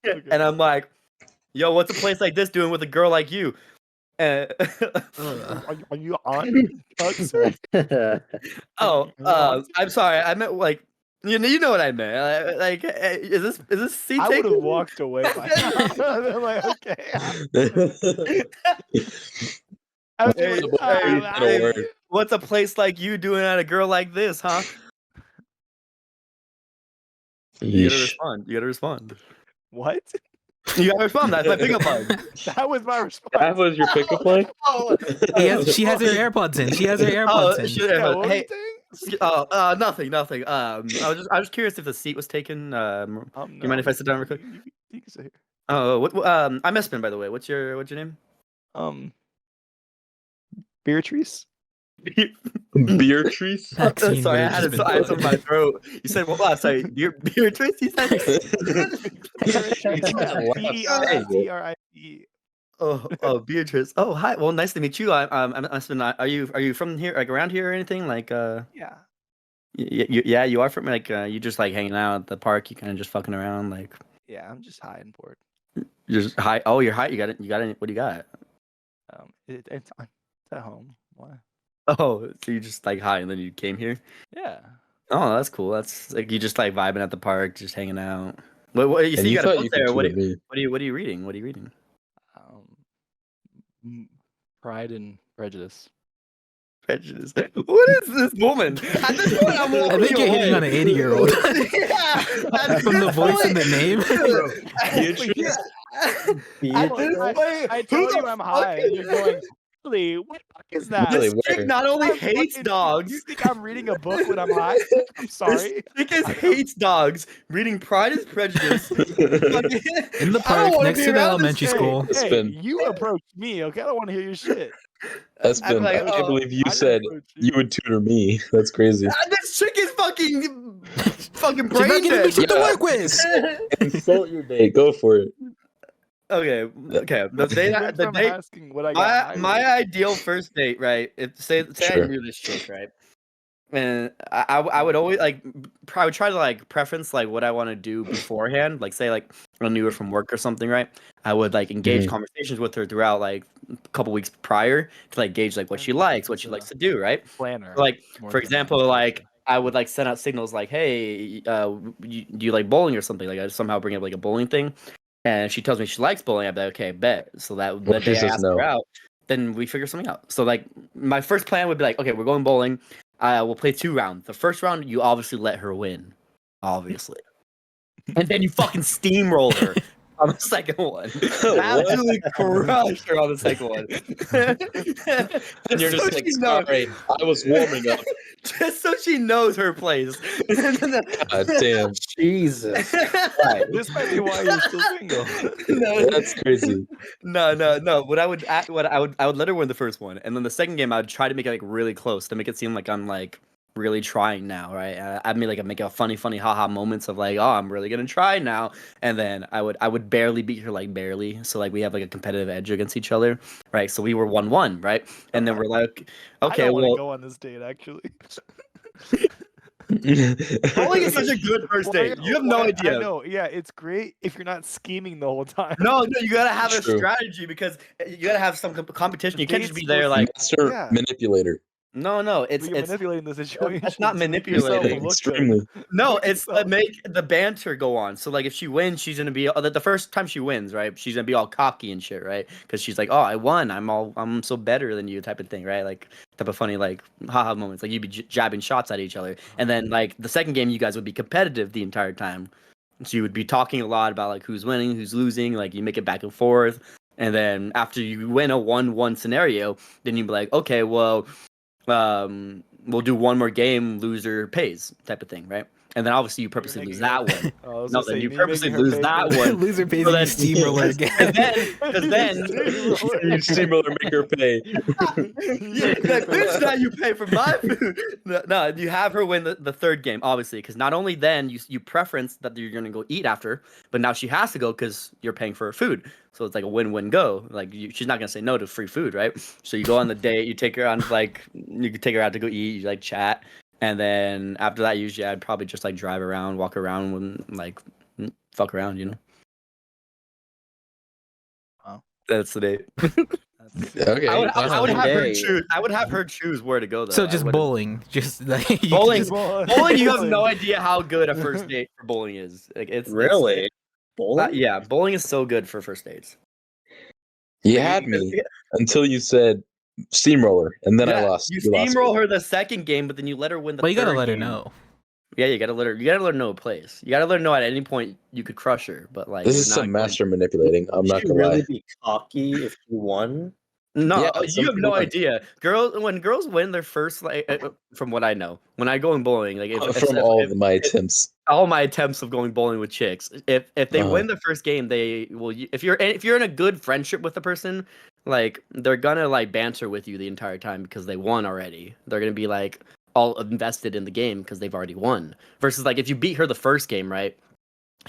Okay. and I'm like, yo, what's a place like this doing with a girl like you? Are you on drugs? I'm sorry. I meant like you know what I meant. Like, is this seat I would taken? have walked away. By now. I'm like, okay. What's a place like you doing at a girl like this, huh? You gotta respond. What? You gotta respond. That's my pickup line. That was my response. That was your pickup line? She has her AirPods in. Hey. Nothing. I was curious if the seat was taken. Do you mind if I sit down real quick? You can sit here. Oh, I'm Espen, by the way. What's your name? Beatrice. Beatrice? Sorry, I had some in my throat. You said, well, sorry, Beatrice, you said? Beatrice. Oh, Beatrice. Oh, hi. Well, nice to meet you. I'm Espen. Are you from here, like around here or anything? Like, Yeah. Yeah, you are from like you just like hanging out at the park. You kind of just fucking around, like. Yeah, I'm just high and bored. You're just high. Oh, you're high. You got it. You got it. What do you got? It's at home. Why? Oh, so you just like high and then you came here? Yeah. Oh, that's cool. That's like you just like vibing at the park, just hanging out. What you And see? You you got a thought book you could there. tutor me. What are you reading? What are you reading? Pride and Prejudice. Prejudice. What is this woman? At this point, I'm I walking think you're hitting away. on an 80-year-old. Yeah, at From the this voice and point- the name. Beatrice, At this point, I who tell the you I'm fuck high, and is- you're going, really? What the fuck is that? Really? This chick Where? not only I'm hates fucking- dogs. You think I'm reading a book when I'm high? I'm sorry. This chick hates dogs. Reading Pride is Prejudice. In the I don't park wanna next be to the around this elementary chick. school. Hey, Espen. you approached me, okay? I don't want to hear your shit. Espen, like, I can't oh, believe you I said approached you would tutor me. That's crazy. This chick is fucking She's not brain giving me dead. shit to Yeah. work with. Insult your date. Go for it. Okay. The day, Went the from date, asking what I got my high ideal first date, right? If say I Sure. knew this chick, right? And I would always like I would try to like preference like what I want to do beforehand. Like say like I knew her from work or something, right? I would like engage Mhm. conversations with her throughout like a couple weeks prior to like gauge like what she likes, what she likes to do, right? planner. Like more for than example, a like person. I would like send out signals like, "Hey, do you like bowling or something?" Like I somehow bring up like a bowling thing, and if she tells me she likes bowling, I'd be like, "Okay, bet." So that What the if she day I says ask no? her out, then we figure something out. So like my first plan would be like, "Okay, we're going bowling. We'll play 2 rounds. The first round, you obviously let her win, obviously, and then you fucking steamroll her." On the second one, absolutely crush her on the second one. And you're just so like, she knows. sorry, I was warming up. Just so she knows her place. God damn. Jesus. This might be why you're still single. That's crazy. No. What I would let her win the first one, and then the second game I would try to make it like really close to make it seem like I'm like really trying now, right? I'd make a funny haha moments of like, oh, I'm really gonna try now, and then I would barely beat her, like barely, so like we have like a competitive edge against each other, right? So we were 1-1, right? And then we're like, I okay, don't want to well, go on this date actually. bowling is such a good first date. You have no idea. I know. Yeah, it's great if you're not scheming the whole time. No, you gotta have a True. strategy because you gotta have some competition. The You can't just date's be there supposed like, Master Yeah. manipulator. no, it's You're manipulating the situation. that's not to make yourself manipulating. look good. Extremely. no, Look at it's yourself. make the banter go on. So like if she wins, she's gonna be the first time she wins, right? She's gonna be all cocky and shit, right? Because she's like, oh, I won. I'm so better than you, type of thing, right? Like type of funny like haha moments. Like you'd be jabbing shots at each other, and then like the second game, you guys would be competitive the entire time. So you would be talking a lot about like who's winning, who's losing. Like you make it back and forth, and then after you win a 1-1 scenario, then you'd be like, okay, well, we'll do one more game, loser pays, type of thing, right? And then obviously you purposely lose that one. Oh, I was No, gonna then say, you mean purposely making her lose pay that for one. Loser pays So and you then- steamroller again. Because then, You steamroller make her pay. yeah, like, bitch, now you pay for my food. No, you have her win the third game, obviously, because not only then you preference that you're gonna go eat after, but now she has to go because you're paying for her food. So it's like a win-win go. Like she's not gonna say no to free food, right? So you go on the date, you take her on like you could take her out to go eat, you like chat, and then after that, usually I'd probably just like drive around, walk around, and like fuck around, you know. Wow. That's the date. Okay. I would have her Okay. choose. I would have her choose where to go though. So I just wouldn't- bowling, just like you Bowling. just- Bowling, you have no idea how good a first date for bowling is. Like it's Really? Bowling? yeah, bowling is so good for first dates. You Like, had me until you said steamroller, and then I Yeah, lost. You lost steamroll me. her the second game, but then you let her win the Well, you gotta third let her game. know. Yeah, you gotta let her know a place. You gotta let her know at any point you could crush her, but like This you're is not some going- master manipulating. I'm Would not she gonna really lie. be cocky if you won? No, Yeah, you some have no people are. idea. When girls win their first, like, from what I know, when I go in bowling, like From all of my attempts. all my attempts of going bowling with chicks, if they Uh-huh. win the first game, they will. If you're in a good friendship with the person, like they're gonna like banter with you the entire time because they won already. They're gonna be like all invested in the game because they've already won. Versus like if you beat her the first game, right?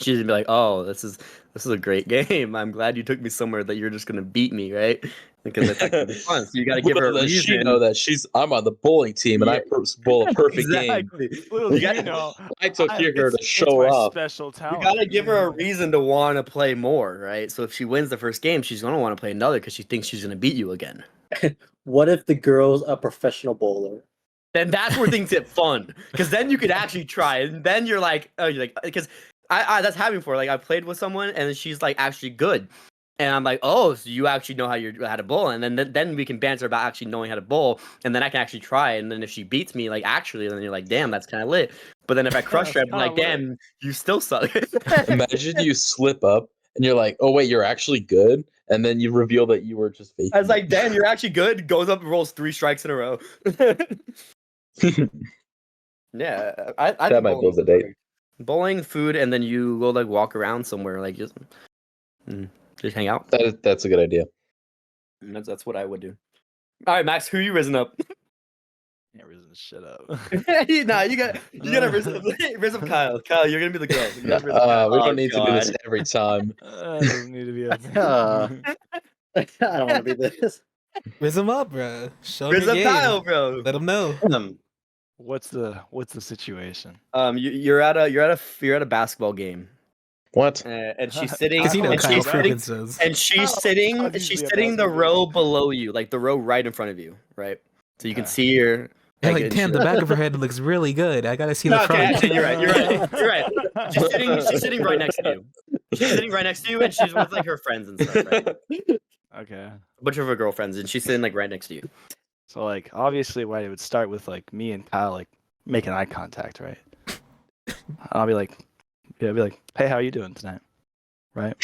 she's gonna be like, "Oh, this is a great game. I'm glad you took me somewhere that you're just gonna beat me, right?" Because it's actually fun. So you got to give her a does she reason. know that I'm on the bowling team and I bowl a perfect game? Exactly. Little You do you got know, I took here to it's show my up. special you talent. got to give her a reason to want to play more, right? So if she wins the first game, she's gonna want to play another because she thinks she's gonna beat you again. What if the girl's a professional bowler? Then that's where things get fun, because then you could actually try, and then you're like, because I that's happening before. Like I played with someone, and she's like actually good, and I'm like, oh, so you actually know how to bowl, and then we can banter about actually knowing how to bowl, and then I can actually try, and then if she beats me, like actually, then you're like, damn, that's kind of lit. But then if I crush her, I'm like, damn, you still suck. Imagine you slip up and you're like, oh wait, you're actually good, and then you reveal that you were just faking. I was like, damn, you're actually good. Goes up, rolls 3 strikes in a row. Yeah, I that think might build the date. Bowling, food, and then you go like walk around somewhere, like just hang out. That's a good idea. That's what I would do. All right, Max, who you risen up? Yeah, risen shit up. Nah, you gotta rise up Kyle. Kyle, you're gonna be the girl. We don't need to do this every time. Doesn't need to be a thing. I don't want to be this. Riz him up, bro. Show him Rise your up game. Kyle, bro. Let him know. What's the situation? You're at a basketball game. What? And she's sitting. Because you know and Kyle she's sitting. freaking says. And she's sitting. She's sitting the row below you, like the row right in front of you, right? So you can see her. You're like, damn, the back of her head looks really good. I gotta see the front. Actually, you're right. She's sitting right next to you. She's sitting right next to you, and she's with like her friends and stuff, right? Okay. A bunch of her girlfriends, and she's sitting like right next to you. So like obviously why it would start with like me and Kyle like making eye contact, right? I'll be like, hey, how you doing tonight? Right?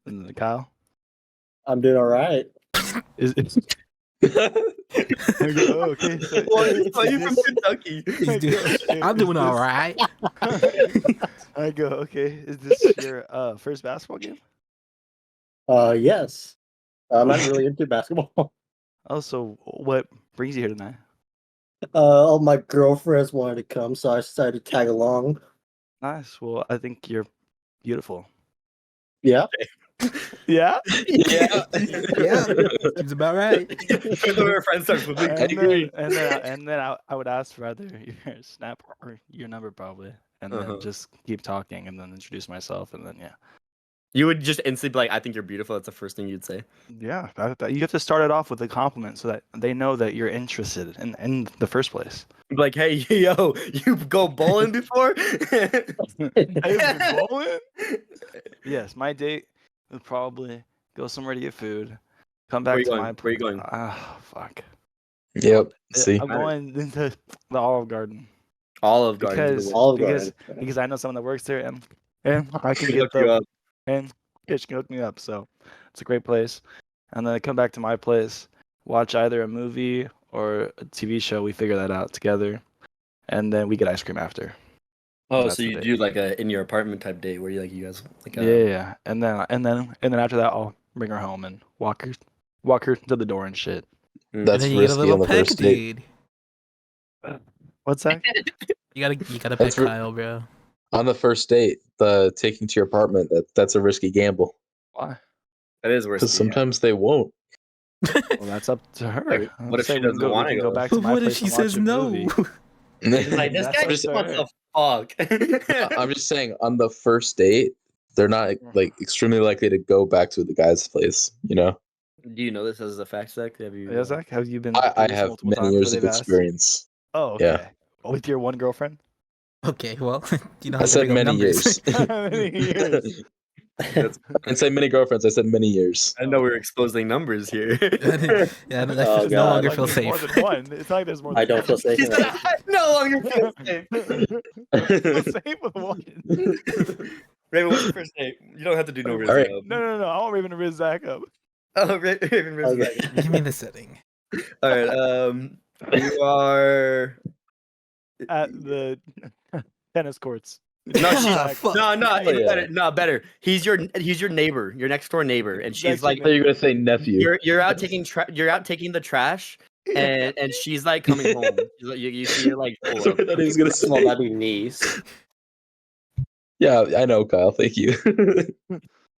And then Kyle? I'm doing all right. Is I go, oh, okay. So, Why are you from Kentucky? I'm doing all right. I go, okay. Is this your first basketball game? Yes. I'm not really into basketball. Oh, so what brings you here tonight? All my girlfriends wanted to come, so I decided to tag along. Nice. Well, I think you're beautiful. Yeah. Yeah. Yeah. Yeah. Seems about right. Her friends start flipping. And then I would ask for either your snap or your number probably, and then just keep talking, and then introduce myself, and then yeah. You would just instantly be like, I think you're beautiful. That's the first thing you'd say. Yeah, you have to start it off with a compliment so that they know that you're interested in the first place. Like, hey, yo, you go bowling before? Bowling? Yes, my date would probably go somewhere to get food, come back to my place. Where are you going? Ah, fuck. Yep. See. I'm going into the Olive Garden. Olive Garden. Because I know someone that works there, and I can get you up. and she can hook me up. So it's a great place. And then I come back to my place, watch either a movie or a TV show. We figure that out together, and then we get ice cream after. Oh, so you do like a in your apartment type date where you guys like yeah. And then after that, I'll bring her home and walk her to the door and shit. That's and then you get a risky little on the peck, first date. dude. What's that? You gotta pick Kyle, bro. On the first date, the taking to your apartment, that's a risky gamble. Why? That is risky. Because sometimes they won't. Well, that's up to her. Like, what if she doesn't want to go back to my What if place she and watch says a no? movie? Like, this guy just wants to fuck. I'm just saying, on the first date, they're not like extremely likely to go back to the guy's place. You know. Do you know this as a fact, Zach? Yeah, Zach, have you been? I have many years of experience. Oh, okay. Yeah. With your one girlfriend? Okay, well, you know. I said many numbers. years. Many years. I didn't say many girlfriends. I said many years. I know we're exposing numbers here. Yeah, I no longer feel safe. More than one. It's not like there's more than I don't feel safe. I no longer feel safe. feel safe with one. Raven, what's your first date? You don't have to do no Rizz. All right. No. I want Raven to Rizz Zach up. Oh, Raven Rizz. Okay. Give me the setting. All right. You are At the tennis courts. No, better. He's your neighbor, your next door neighbor, and she's like, I thought you were gonna say nephew. you're out taking the trash, and she's like coming home. You see her like. I thought he was gonna say Well, that'd be niece. Yeah, I know, Kyle. Thank you.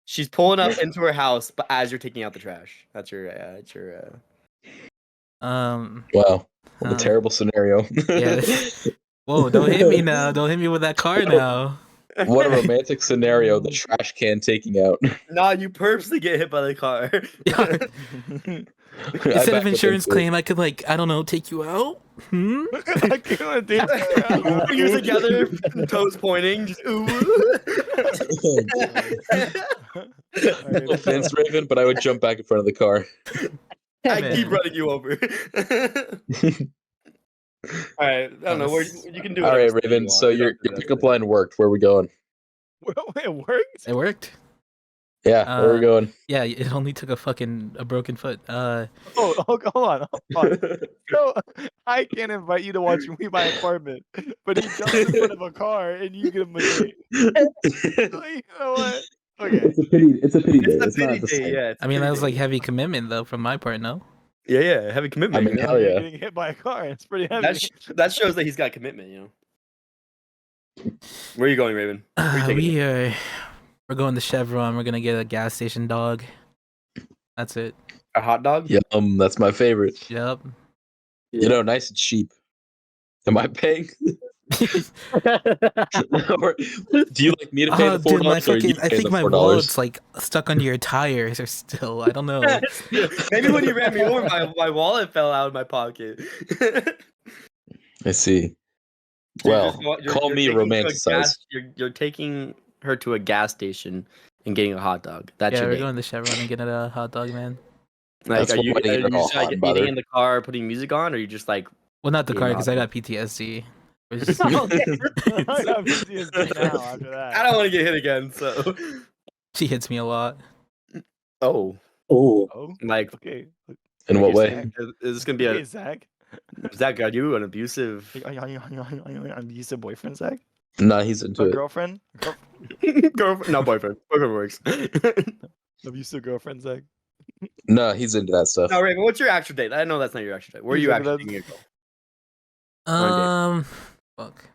She's pulling up into her house, but as you're taking out the trash. That's your. Um. Wow, what a terrible scenario. Yeah. Whoa! Don't hit me now. Don't hit me with that car now. What a romantic scenario, the trash can taking out. Nah, you purposely get hit by the car. Instead of insurance claim, I could like, I don't know, take you out. I can't do that. Fingers together, toes pointing. Just ooh. No offense, Raven, but I would jump back in front of the car. I keep running you over. All right, I don't know where you can do it. All right, Raven. So your pickup line worked. Where are we going? It worked. It worked. Yeah, where are we going? Yeah, it only took a broken foot. Oh, hold on. So I can't invite you to watch me my apartment, but he jumps in front of a car and you give him a date. You know what? Okay. It's a pity. It's a pity day. It's not the same. Yeah, I mean, that was like heavy commitment though from my part. No. Yeah, heavy commitment. I mean, hell yeah. Getting hit by a car, it's pretty heavy. That shows that he's got commitment. You know. Where are you going, Raven? We're going to Chevron. We're gonna get a gas station dog. That's it. A hot dog? Yum, that's my favorite. Yep. You know, nice and cheap. Am I paying? Or do you like me to pay the $4? I think my wallet's like stuck under your tires or still. I don't know. Maybe when you ran me over, my wallet fell out of my pocket. I see. Well, call me romanticized. You're taking her to a gas station and getting a hot dog. That's we're going to Chevron and getting a hot dog, man. Like, are you just like eating in the car, putting music on, or are you just like? Well, not the car because I got PTSD. I got PTSD now after that. I don't want to get hit again, so. She hits me a lot. Oh. Like, okay. In what way? Is this gonna be a Zach? Zach, are you an abusive? Abusive boyfriend, Zach? Nah, he's into it. Girlfriend? Girlfriend? No, boyfriend. Boyfriend works. Abusive girlfriend, Zach? No, he's into that stuff. No, Raven, what's your actual date? I know that's not your actual date. Where are you actually thinking to go? Fuck.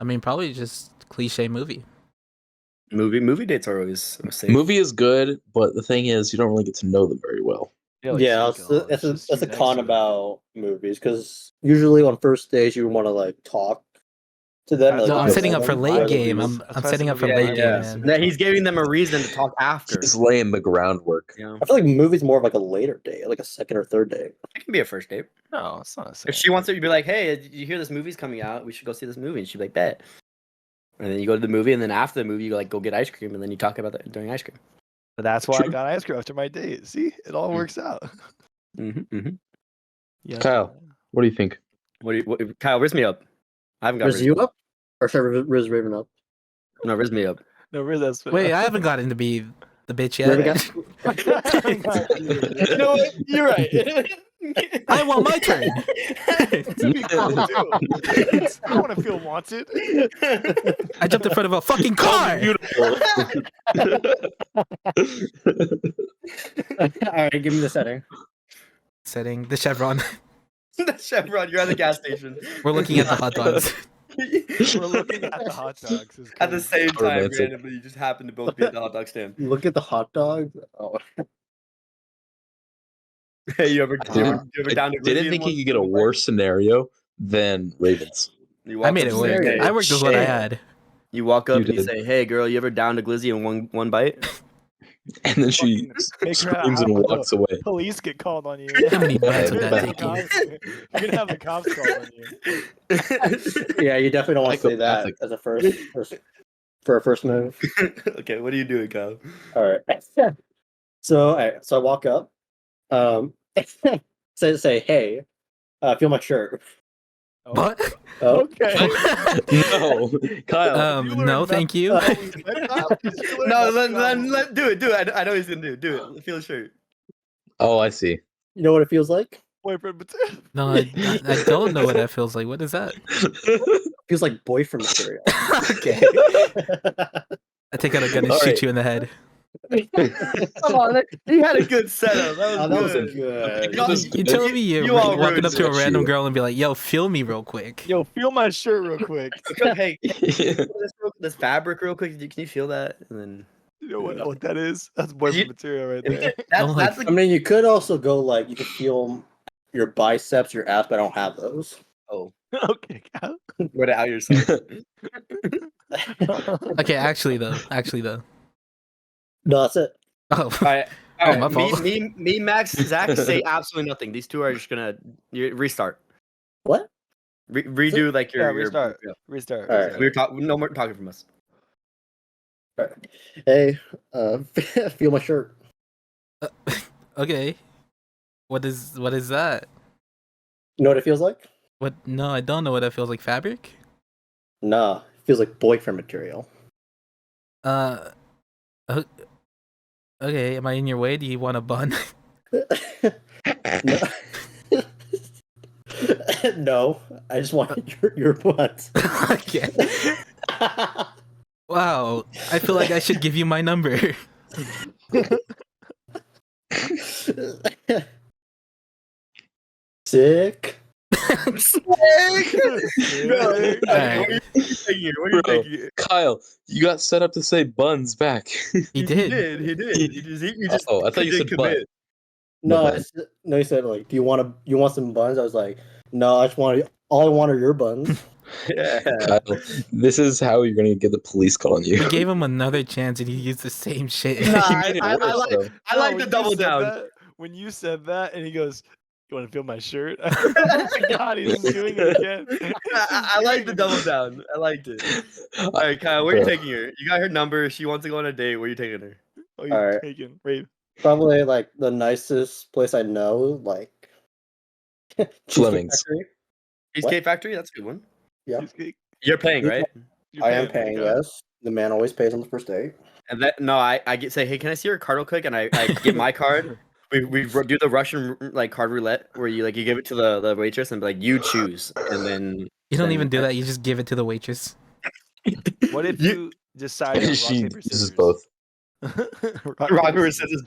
I mean, probably just cliche movie. Movie dates are always safe. Movie is good, but the thing is, you don't really get to know them very well. Yeah, that's a con about movies, because usually on first days you want to like talk to them. No, I'm setting up for late game. I'm setting up for late game, man. Yeah, he's giving them a reason to talk after. He's laying the groundwork. Yeah. I feel like movies more of like a later date, like a second or third date. It can be a first date. No, it's not a second. If she wants to be like, hey, did you hear this movie's coming out? We should go see this movie. And she'd be like, bet. And then you go to the movie, and then after the movie, you like go get ice cream, and then you talk about that during ice cream. But that's why I got ice cream after my date. See, it all works out. Yeah. Kyle, what do you think? Kyle, Rizz me up. I haven't got Rizz you up, or should I Rizz Raven up? No, Rizz me up. No, Rizz that's. Wait, I haven't gotten to be the bitch yet. You know what? You're right. I want my turn. I want to feel wanted. I jumped in front of a fucking car. All right, give me the setting. Setting the Chevron. The Chevron. You're at the gas station. We're looking at the hot dogs. We're looking at the hot dogs. At the same time, randomly, you just happen to both be at the hot dog stand. Look at the hot dog. Oh. Hey, you ever down to Glizzy? Didn't think you could get a worse scenario than Ravens. I made it work. I worked with what I had. You walk up and you say, "Hey, girl, you ever down to Glizzy in one bite?" And then she screams and walks away. Police get called on you. How many bites would that take you? You're gonna have the cops called on you. Yeah, you definitely don't want to say that as a first move. Okay, what are you doing, Kyle? All right. So I walk up. Say, hey, feel my shirt. What? Oh. Okay. No, Kyle. No, thank you. No, let do it. I know he's gonna do it. Feel the shirt. Oh, I see. You know what it feels like? Boyfriend material. No, I don't know what that feels like. What is that? Feels like boyfriend material. Okay. I take out a gun and shoot you in the head. Come on, he had a good setup. That was that good. was good. You telling me You all walking ruined up to a it. random girl and be like, "Yo, feel me real quick." Yo, feel my shirt real quick. Hey, this fabric real quick. Can you feel that? And then You know what that is? That's boyfriend material right there. that's I mean, you could also go like you could feel your biceps, your abs, but I don't have those. oh, Okay, Cal. way to out yourself. Okay, actually though. No, that's it. Oh, All right. Oh, my fault. Me, Max, Zach say absolutely nothing. These two are just gonna restart. What? Redo like your restart. yeah. Restart. All right. We're talking. No more talking from us. All right. Hey, feel my shirt. okay. What is that? You know what it feels like? What? No, I don't know what that feels like. Fabric? Nah, it feels like boyfriend material. O- Okay, am I in your way? Do you want a bun? No. No, I just want your butt. Okay. Wow, I feel like I should give you my number. Sick. Alright. What are you thinking? Kyle, you got set up to say buns back. He did. He did. He just. Oh, I thought you didn't said butt. No, bad. no, he said like, you want some buns? I was like, no, all I want are your buns. Yeah. Kyle, this is how you're gonna get the police calling you. We gave him another chance and he used the same shit. Nah, He made it I worse, like though. I like when the you double said down. that- when you said that, and he goes, "You want to feel my shirt?" Oh my god, he's doing it again. I like the double down. I liked it. All right, Kyle, where are you taking her? You got her number. She wants to go on a date. Where are you taking her? Oh, he's Alright. taking Wait. Probably like the nicest place I know, like Cheesecake Fleming's. Factory. Cheesecake Factory. That's a good one. Yeah, Cheesecake. You're paying, right? You're I am man, paying. guy. Yes, the man always pays on the first date. And that no, I say, hey, can I see your card real quick? And I get my card. We do the Russian like card roulette where you give it to the waitress and be like, you choose, and then You don't even do that. You just give it to the waitress. What if you decide on rock, She paper, uses scissors? both. rock paper scissors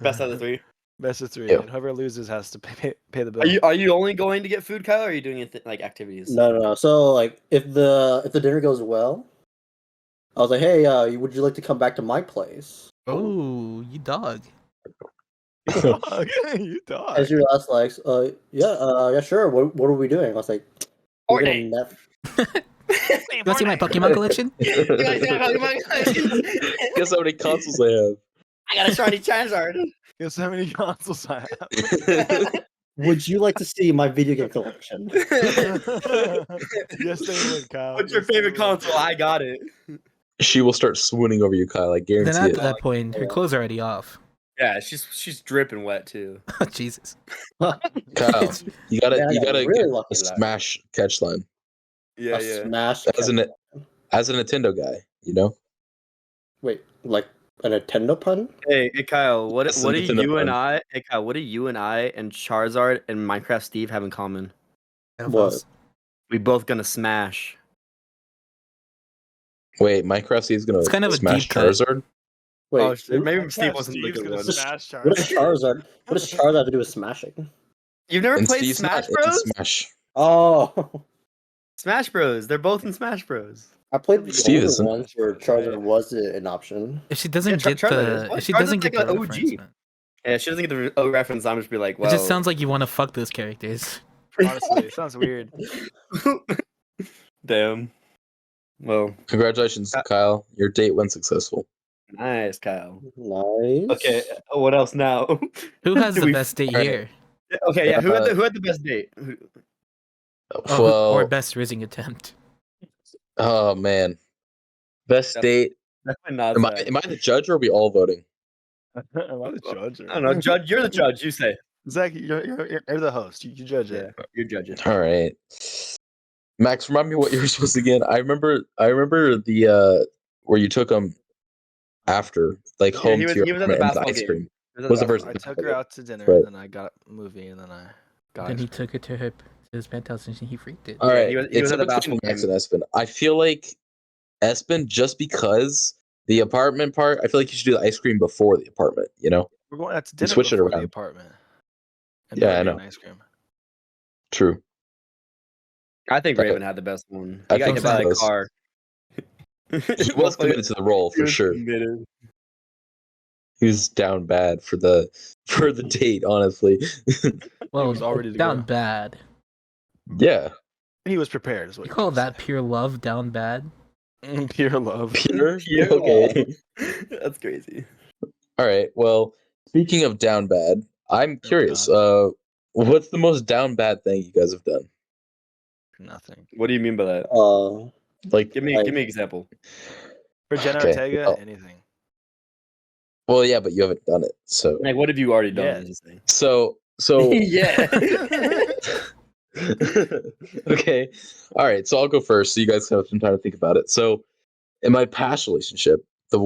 best out of the three. Best of three. Yeah. And whoever loses has to pay the bill. Are you only going to get food, Kyle, or are you doing like activities? No. So like, if the dinner goes well, I was like, hey, would you like to come back to my place? Oh, you dog. Dog. You dog. As your last likes, yeah, sure. What are we doing? I was like, we're gonna Fortnite. You want to see my Pokemon collection? Guess how many consoles I have. I got a shiny Charizard. Guess how many consoles I have? Would you like to see my video game collection? Yes, they would, Kyle. What's your Yes, they favorite would. console? I got it. She will start swooning over you, Kyle. I Then guarantee at it. that point, her clothes are already off. Yeah, she's dripping wet too. Oh, Jesus. Kyle, you gotta Man, I got really get lucky a with that. Smash catch line Yeah, A Smash. as a Nintendo guy. You know, Wait, like a Nintendo pun? Hey, Kyle, what That's do something to you and fun. I? Hey, Kyle, what do you and I and Charizard and Minecraft Steve have in common? What? We both gonna smash. wait, Minecraft is gonna It's kind of a smash deep cut. Charizard. Wait, Oh, who- maybe Minecraft Steve wasn't the Steve's good gonna one. smash what does Charizard. Charizard have to do with smashing? You've never And played Steve's Smash not in Bros? Smash. Oh, Smash Bros. They're both in Smash Bros. I played the Steve older isn't. ones where Charizard was an option. If she doesn't Yeah, get Charizard is. the, if she Charizard's doesn't get like the an reference, OG. man. Yeah, she doesn't get the reference. I'm just be like, It well, just sounds like you want to fuck those characters. Honestly, it sounds weird. damn. Well, Congratulations, Kyle. Your date went successful. nice, Kyle. Nice. Okay, what else now? Who has Do the we- best date Alright. here? Okay, yeah. Who had the best date? Oh, Well, or best rizzing attempt? oh man, best That's- date. Definitely not. Am I the judge or are we all voting? Am I the judge? I don't know. Judge, you're the judge. You say. Zach, you're the host. You judge Yeah, it. you're judging. All right. Max, remind me what you were supposed to get. I remember the where you took him after, like, home he was to your at the apartment and basketball ice game. cream. He was at Was the the first- I basketball took her out to dinner, Right. and then I got a movie, and then I got Then he ice cream. took her to his penthouse and he freaked it. All Yeah, right, he was it's at the in between basketball Max game. and Espen. I feel like Espen, just because the apartment part, I feel like you should do the ice cream before the apartment. You know, We're going out to dinner switch it before the around. apartment. And Yeah, then I we're getting know. ice cream. True. I think Raven had the best one. I He got think hit by a so. car. He was committed to the role for sure. Committed. He was down bad for the date, honestly. Well, He was all ready to down go. bad. Yeah. He was prepared. Is what You call that pure love down bad? pure love? Pure? Pure Okay. That's crazy. All right. Well, speaking of down bad, I'm curious. What's the most down bad thing you guys have done? Nothing. What do you mean by that? Like, Give me an example. For Jenna Okay, Ortega, well- anything. well, yeah, but you haven't done it. So, Like, what have you already done? Yeah. I'm just saying. so, Yeah. okay. All right. So I'll go first. So you guys have some time to think about it. So, in my past relationship, the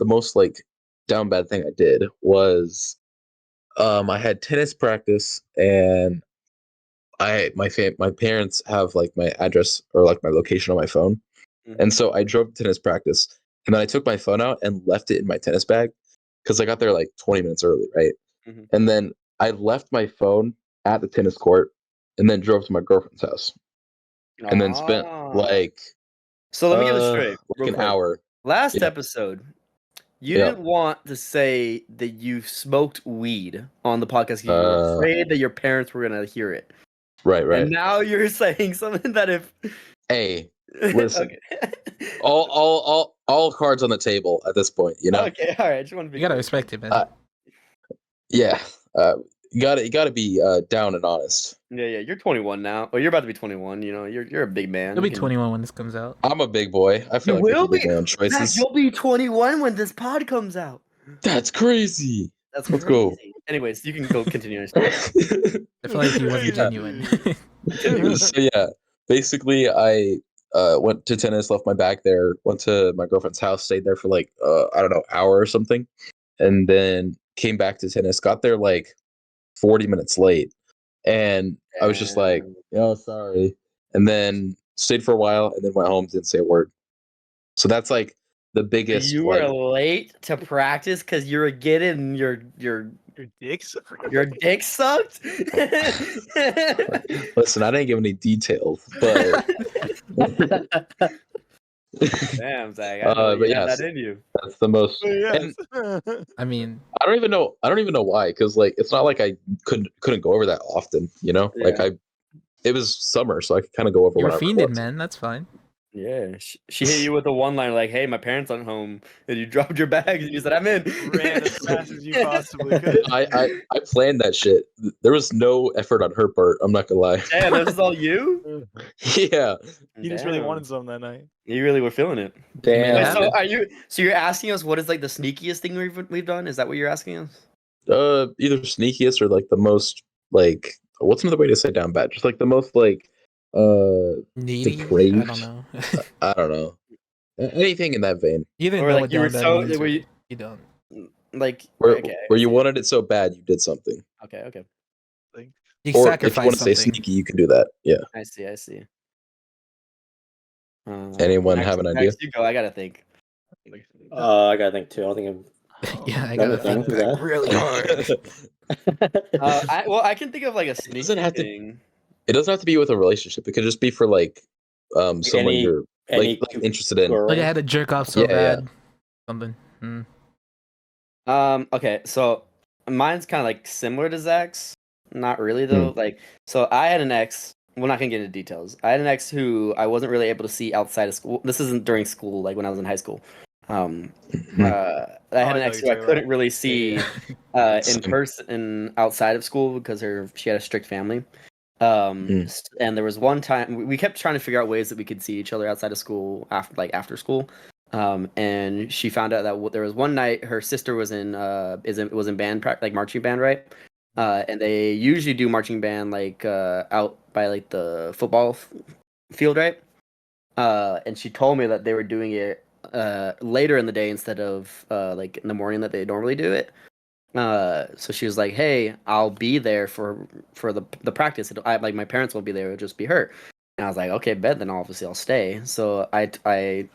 most like down bad thing I did was, I had tennis practice, and my parents have like my address or like my location on my phone, and so I drove to tennis practice, and then I took my phone out and left it in my tennis bag because I got there like 20 minutes early, right? Mhm. And then I left my phone at the tennis court, and then drove to my girlfriend's house, and then spent like So let me get this straight. like Real an quick. hour. Last Yeah. episode, you Yeah. didn't want to say that you smoked weed on the podcast because you were afraid that your parents were gonna hear it. Right. And now you're saying something that if Hey, listen. Okay. all cards on the table at this point, you know. Okay, all right. Just want to be You gotta clear. respect it, man. Yeah. You gotta be down and honest. Yeah. You're 21 now. Well, you're about to be 21. You know, you're a big man. You'll be You can- 21 when this comes out. I'm a big boy. I feel You like I will can make be. my own Zach, choices. you'll be 21 when this pod comes out. That's crazy. That's Let's crazy. go. Anyways, you can go continue. Your story. I feel like he wasn't Yeah. genuine. So yeah, basically I went to tennis, left my bag there, went to my girlfriend's house, stayed there for like I don't know, hour or something, and then came back to tennis. Got there like 40 minutes late, and I was just like, "Oh, sorry," and then stayed for a while, and then went home, didn't say a word. So that's like the biggest. You like, were late to practice because you were getting your dicks. your dick sucked. Listen, I didn't give any details, but Damn, Zach. I know but you had yes, that in you. that's the most. Yes. I mean, I don't even know why, because like it's not like I couldn't go over that often, you know. Like Yeah. it was summer, so I could kind of go over you were whenever I fiended, wanted. man. That's fine. Yeah, she hit you with a one line like, "Hey, my parents aren't home," and you dropped your bags and you said, "I'm in." Ran as fast as you possibly could. I planned that shit. There was no effort on her part. I'm not gonna lie. Damn, this is all you. Yeah. You just really Damn. wanted some that night. You really were feeling it. Damn. Wait, Yeah. so are you? So you're asking us what is like the sneakiest thing we've done? Is that what you're asking us? Either sneakiest or like the most like what's another way to say down bad? Just like the most like Needy? depraved. I don't know. I don't know. Anything in that vein. You didn't Or know like what you were down bad so means, were or you you don't. like Where okay where you wanted it so bad you did something. okay. You Or if you sacrificed want to say something. sneaky, you can do that. Yeah. I see. Anyone have an idea? Next you go. I gotta think. I gotta think too. I don't think Yeah, I Another gotta think thing, back Zach? really hard. I can think of like a sneaky Doesn't have to- thing. It doesn't have to be with a relationship. It could just be for like someone any- you're any like interested in. girl. Like I had to jerk off so Yeah, yeah. bad. Something. Okay, so mine's kind of like similar to Zach's. Not really though. Like, so I had an ex. We're not gonna get into details. I had an ex who I wasn't really able to see outside of school. This isn't during school, like when I was in high school. I had an know ex you're who I talking couldn't about. really see in person outside of school because she had a strict family. And there was one time we kept trying to figure out ways that we could see each other outside of school after school. And she found out that there was one night her sister was in band like marching band, right? And they usually do marching band like out by like the football field, right? And she told me that they were doing it later in the day instead of like in the morning that they normally do it. So she was like, "Hey, I'll be there for the practice. Like my parents won't be there; it'll just be her." And I was like, "Okay, bet then obviously I'll stay." So I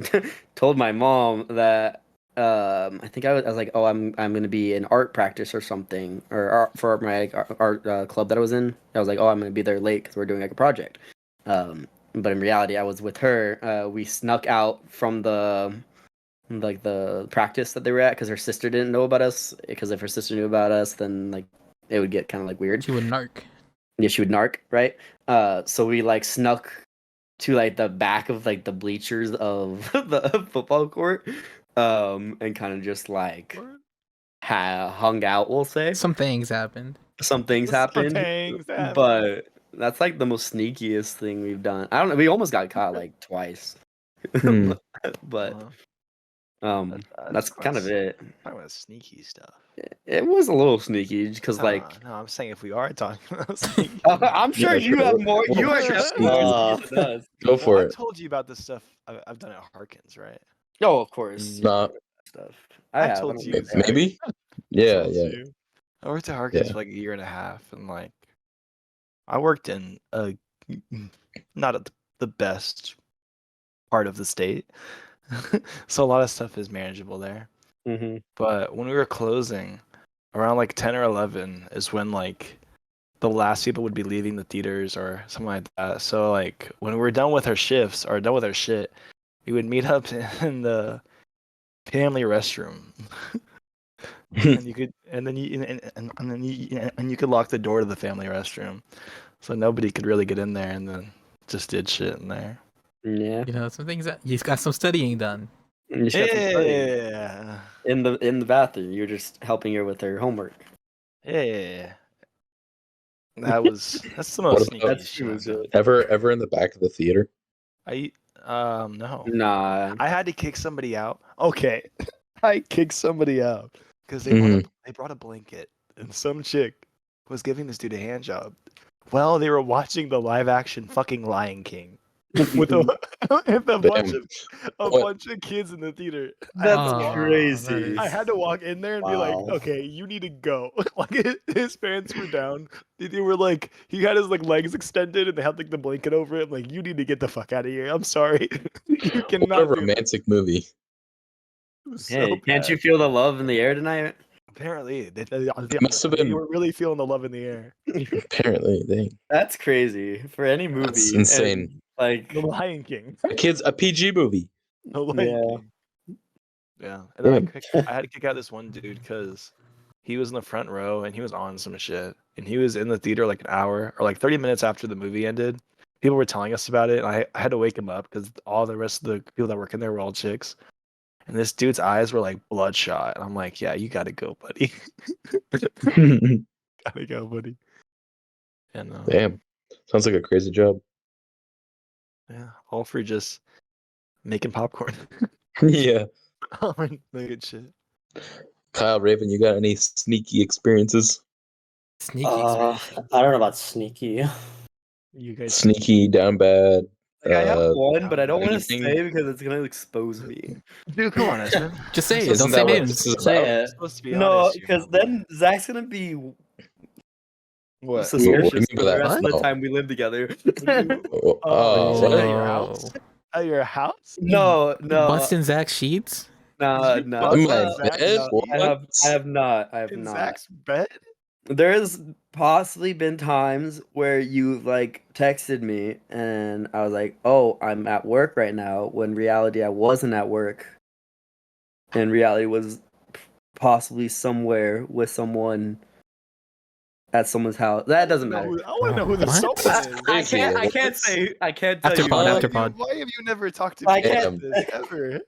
told my mom that I think I was like, oh, I'm gonna be in art practice or something, or for my like, art club that I was in. I was like, oh, I'm gonna be there late because we're doing like a project. But in reality, I was with her. We snuck out from the practice that they were at because her sister didn't know about us. Because if her sister knew about us, then like it would get kind of like weird. She would narc. Yeah, she would narc, right? So we like snuck to like the back of like the bleachers of the football court, and kind of just like hung out. We'll say Some things happened. some things happened, but that's like the most sneakiest thing we've done. I don't know. We almost got caught like twice, Hmm. but that's kind of it. Talking about sneaky stuff. It was a little sneaky because like no, I'm saying if we are talking about sneaky, I'm sure Yeah, you sure. have more. You are Sneaky. definitely than us. Go for I it. told you about this stuff I've done at Harkins, right? Oh, of course. Not Stuff. I have. told don't you. know. maybe. Yeah, Told yeah. you. I worked at Harkins Yeah. for like a year and a half, and like I worked in not at the best part of the state, so a lot of stuff is manageable there. Mm-hmm. But when we were closing, around like 10 or 11 is when like the last people would be leaving the theaters or something like that. So like when we were done with our shifts or done with our shit, we would meet up in the family restroom. and you could and then you could lock the door to the family restroom. So nobody could really get in there, and then just did shit in there. Yeah. You know, some things that you got some studying done. And you just got some studying. Yeah. In the bathroom, you're just helping her with her homework. Yeah. That's the most What sneaky about- shit I've done. Ever in the back of the theater? No. Nah. I had to kick somebody out. Okay. I kicked somebody out because Mm-hmm. they brought a blanket and some chick was giving this dude a hand job. Well, they were watching the live action fucking Lion King with a bunch of kids in the theater. That's crazy. I had to walk in there and be like, Wow. okay, you need to go. Like his parents were down. They were like, he had his like legs extended and they had like the blanket over him. Like, you need to get the fuck out of here. I'm sorry. You cannot What a do that. romantic movie. It was Hey, so can't bad. you feel the love in the air tonight? Apparently, they Must have been- were really feeling the love in the air. Apparently, dang. That's crazy for any movie. That's insane. And, like, The Lion King. A PG movie. The Lion Yeah. King. Yeah, and then Damn. I had to kick out this one dude because he was in the front row and he was on some shit. And he was in the theater like an hour or like 30 minutes after the movie ended. People were telling us about it, and I had to wake him up because all the rest of the people that work in there were all chicks. And this dude's eyes were like bloodshot. And I'm like, yeah, you gotta go, buddy. Gotta go, buddy. And Damn. Sounds like a crazy job. yeah, all for just making popcorn. Yeah. Good shit. Kyle Raven, you got any sneaky experiences? Sneaky I experience. don't know about sneaky. You guys Sneaky, down bad. Like, I have one, but I don't want to anything? say because it's gonna expose me. dude, come on, Espen. Just say it. Isn't Don't say that what names. this is Say about? it. You're supposed to be No, honest, you because know. then Zach's gonna be What? What do suspicious you mean for by the that? rest of the No. time we live together. Oh, Is it what? at your house? At your house? No, no, Busting Zach sheets. no, You no. bust In my Zach's bed? sheets? I have not. I have In not. Zach's bed? There's possibly been times where you like texted me and I was like, "Oh, I'm at work right now," when in reality I wasn't at work. And reality was possibly somewhere with someone at someone's house. That doesn't matter. I want to know who the What? someone is. I can't say. I can't tell After you. pod, Why after have you- pod. Why have you never talked to I me can't- about this ever?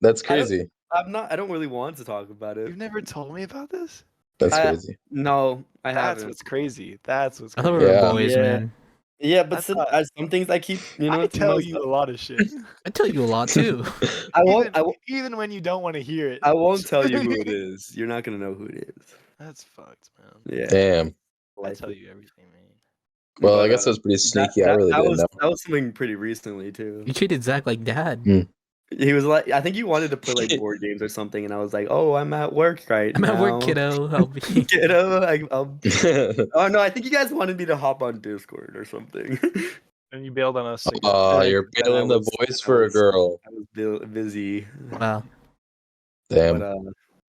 That's crazy. I'm not. I don't really want to talk about You've it. never told me about this? That's I- crazy. No, I That's haven't. what's crazy. That's what's I thought crazy. we were Yeah. boys, Yeah. man. Yeah, but I thought- some things I keep. You know, I to tell myself. you a lot of shit. I tell you a lot too. I won't. Even when you don't want to hear it. I won't tell you who it is. You're not gonna know who it is. That's fucked, man. Yeah. Damn. I tell you everything, man. Well, I But, guess that's pretty sneaky. I really that didn't was know. that was something pretty recently too. You treated Zach like dad. He was like, I think you wanted to play like board games or something, and I was like, "Oh, I'm at work right I'm now." at work, kiddo. I'll be. Kiddo, I'll. Oh no, I think you guys wanted me to hop on Discord or something. And you bailed on us. So Oh, Yeah, you're and I bailing the was- voice I for a was- girl. I was busy. Wow. Damn. But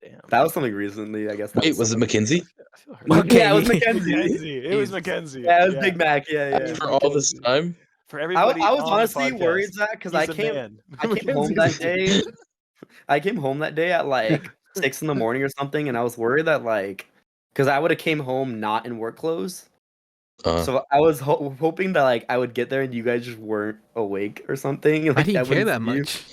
Damn. that was something recently, I guess. Wait, was it Mackenzie? I feel hurt. Okay, Yeah, it was yeah. Mackenzie. It was Mackenzie. Yeah, it was Big Mac. Yeah, yeah. After all this time? For everybody, I was on the honestly podcast, worried, Zach, because he's a man. I came home that day. I came home that day at like 6 in the morning or something, and I was worried that like, because I would have came home not in work clothes. So I was hoping that like I would get there and you guys just weren't awake or something. Like, Why do you I care wouldn't that see you. much?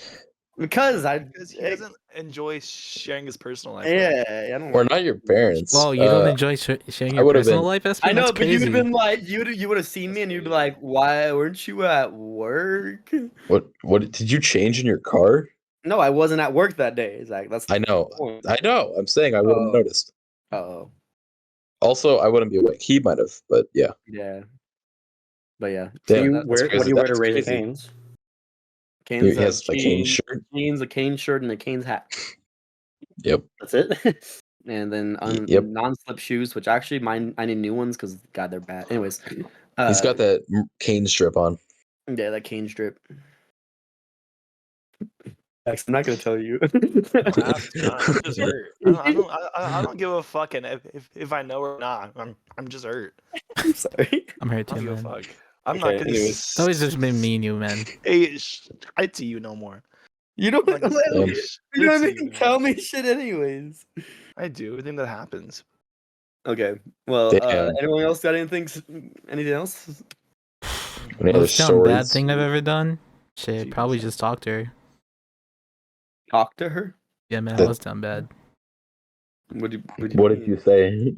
Because He doesn't enjoy sharing his personal life. yeah, I don't. We're not your parents. Well, you don't enjoy sharing I your would've personal been- life, SP? I know, That's but you'd crazy. have been like, you would have seen me and you'd be like, why weren't you at work? What did you change in your car? No, I wasn't at work that day, Zach. That's I know. the point. I know. I'm saying I wouldn't have Oh. noticed. Oh, Also, I wouldn't be awake. He might have, but yeah. yeah. But yeah, Damn, What that's do crazy. you wear to That's Raise crazy. Cane's? He Canes, has a cane shirt. Canes, a cane shirt, and a Canes hat. Yep. That's it. And then Yep. non-slip shoes, which actually I need new ones because God, they're bad. Anyways, He's got that cane strip on. yeah, that cane strip. I'm not gonna tell you. I'm just hurt. I don't give a fuck, and if I know or not, I'm just hurt. I'm sorry. I'm hurt I too, don't give a man. fuck. I'm Okay, not gonna. anyways. It's always just been me and you, man. Hey, I to you no more. You don't. I'm not gonna Damn. say You don't shit to even you, man. tell me shit, anyways. I do everything that happens. Okay. Well, Damn. anyone else got anything? Anything else? Any other Most down bad stories? thing I've ever done? Shit, Jeez. probably just talk to her. Talk to her. Yeah, man, That- most down bad. What did you say?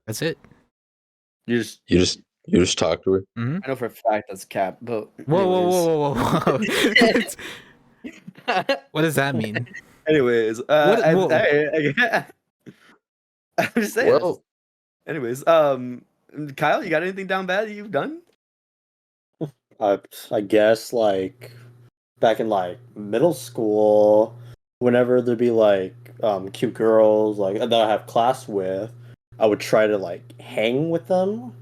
That's it. You just. you just talk to her. Mm-hmm. I know for a fact that's cap, but. Whoa. What does that mean? Anyways, What- whoa. I'm just saying. Well, Anyways, Kyle, you got anything down bad that you've done? I guess like back in like middle school, whenever there'd be like cute girls like that I have class with, I would try to like hang with them.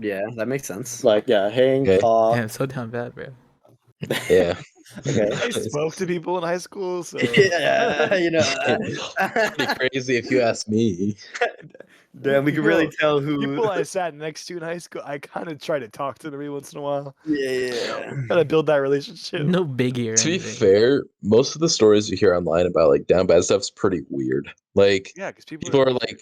Yeah, that makes sense. Like hang, Okay. talk. Damn, so down bad, bro. yeah. Okay. I spoke to people in high school, so Yeah, you know. Pretty crazy if you ask me. Damn, we can really tell who. people I sat next to in high school. I kind of try to talk to them every once in a while. Yeah. Gotta build that relationship. No biggie or To be anything. fair, most of the stories you hear online about like down bad stuff's pretty weird. Like Yeah, because people are like,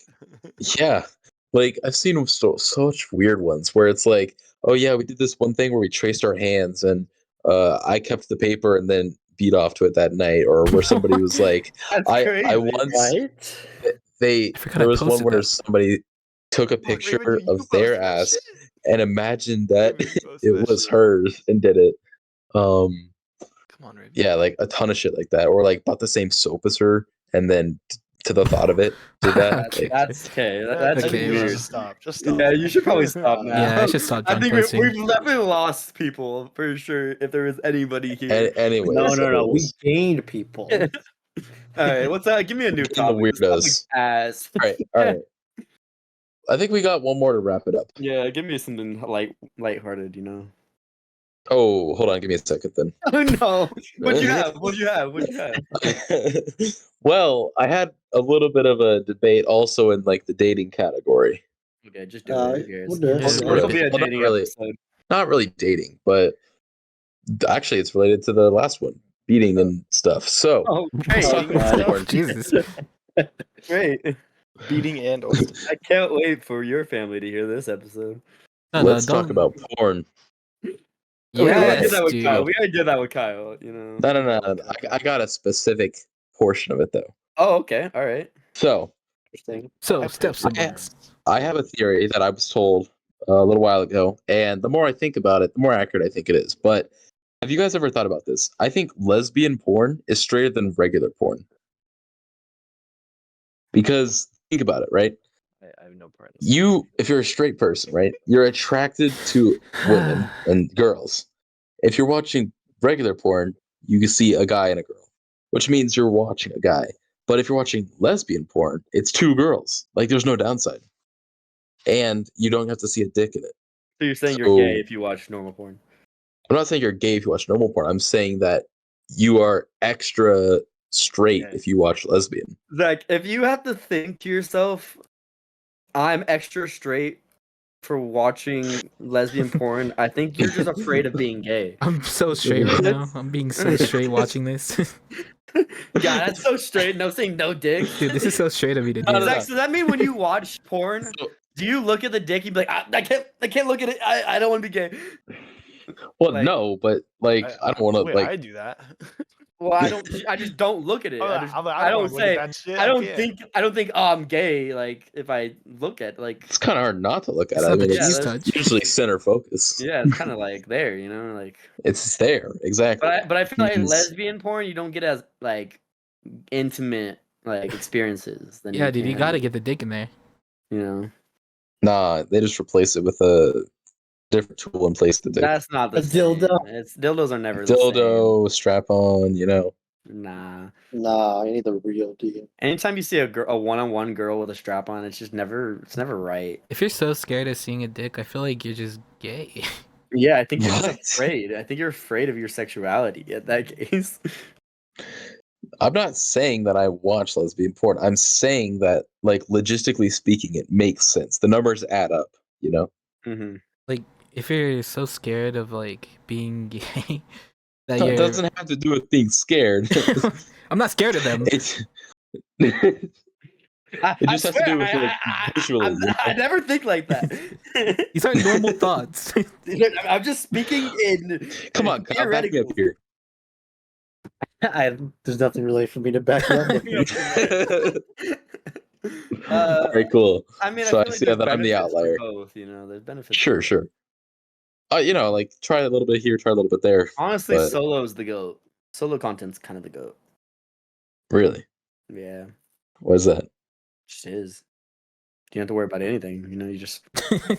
yeah, like I've seen such weird ones where it's like, oh yeah, we did this one thing where we traced our hands and I kept the paper and then beat off to it that night, or where somebody was like, That's I crazy. once Right? they I forgot there I was one posted where that. somebody took a picture Raven, you of their posted that ass shit? and imagined that Raven, you posted it that was shit? hers and did it. Come on, Raven. Yeah, like a ton of shit like that, or like bought the same soap as her and then to the thought of it did that. Okay. Like, That's okay. I That's think Okay, you well. should stop. Just stop. Yeah, you should probably stop now. Yeah, I should stop I drunk think posting. we've definitely lost people for sure. If there was anybody here. anyways, No. We anyways. gained people. All right, what's that? Give me a new Bring the topic. This weirdos. topic's ass. All right. I think we got one more to wrap it up. Yeah, give me something lighthearted, you know. Oh, hold on, give me a second then. Oh no! What you have? What you have? What you have? Well, I had a little bit of a debate also in like the dating category. Okay, just do it. Who cares? We'll do it. Yeah. This Sort will of. be a Well, not dating really. episode. Not really dating, but actually it's related to the last one, beating and stuff. So Oh, let's talk great! about porn. Jesus. Great! Beating and I can't wait for your family to hear this episode. No, Let's talk don't- about porn. we already did Yes, that with dude. Kyle. We already did that with Kyle. You know. No. I got a specific portion of it though. Oh, okay. All right. So Interesting. So, steps I- above. I have a theory that I was told a little while ago, and the more I think about it, the more accurate I think it is. But have you guys ever thought about this? I think lesbian porn is straighter than regular porn. Because think about it, right? I have no part. in this. If you're a straight person, right? You're attracted to women and girls. If you're watching regular porn, you can see a guy and a girl, which means you're watching a guy. But if you're watching lesbian porn, it's two girls. Like there's no downside. And you don't have to see a dick in it. So you're saying So- you're gay if you watch normal porn? I'm not saying you're gay if you watch normal porn. I'm saying that you are extra straight if you watch lesbian. Zach, if you have to think to yourself, I'm extra straight for watching lesbian porn, I think you're just afraid of being gay. I'm so straight right now. I'm being so straight watching this. Yeah, that's so straight. No saying no dick. Dude, this is so straight of me to do. No, no, Zach, so that mean when you watch porn, do you look at the dick? You'd be like, I can't look at it. I don't want to be gay. Well, Like- no, but like I don't want to Wait, like. I do that. Well, I just don't look at it. I don't look at say. that shit. I don't can't. think. Oh, I'm gay. Like if I look at like. It's kind of hard not to look at It's it. I not mean, the yeah, cheese it's touch. usually center focus. Yeah, it's kind of like there, like. It's there exactly. But I feel like Means- lesbian porn, you don't get as like intimate like experiences. Than Yeah, dude, you can, gotta get the dick in there. You know. Nah, they just replace it with a different tool in place to do. That's not the A same. dildo. Dildos are never Dildo, strap on, the same. Nah. Nah, I need the real deal. Anytime you see a one-on-one girl with a strap on, it's never right. If you're so scared of seeing a dick, I feel like you're just gay. Yeah, I think you're What? just afraid. I think you're afraid of your sexuality in that case. I'm not saying that I watch lesbian porn. I'm saying that, like, logistically speaking, it makes sense. The numbers add up, Mm-hmm. Like, if you're so scared of like being gay that It you're doesn't have to do with being scared. I'm not scared of them. It just has to do with like visually. I never think like that. These are normal thoughts. I'm just speaking in. Come on, Kyle, back me up here. There's nothing really for me to back up. All right, cool. I mean, So I feel see there's that I'm the benefits for outlier. Both, there's benefits. Sure. Like try a little bit here, try a little bit there. Honestly, but- solo's the goat. Solo content's kind of the goat. Really? Yeah, What is that? just is. You don't have to worry about anything. You just. Just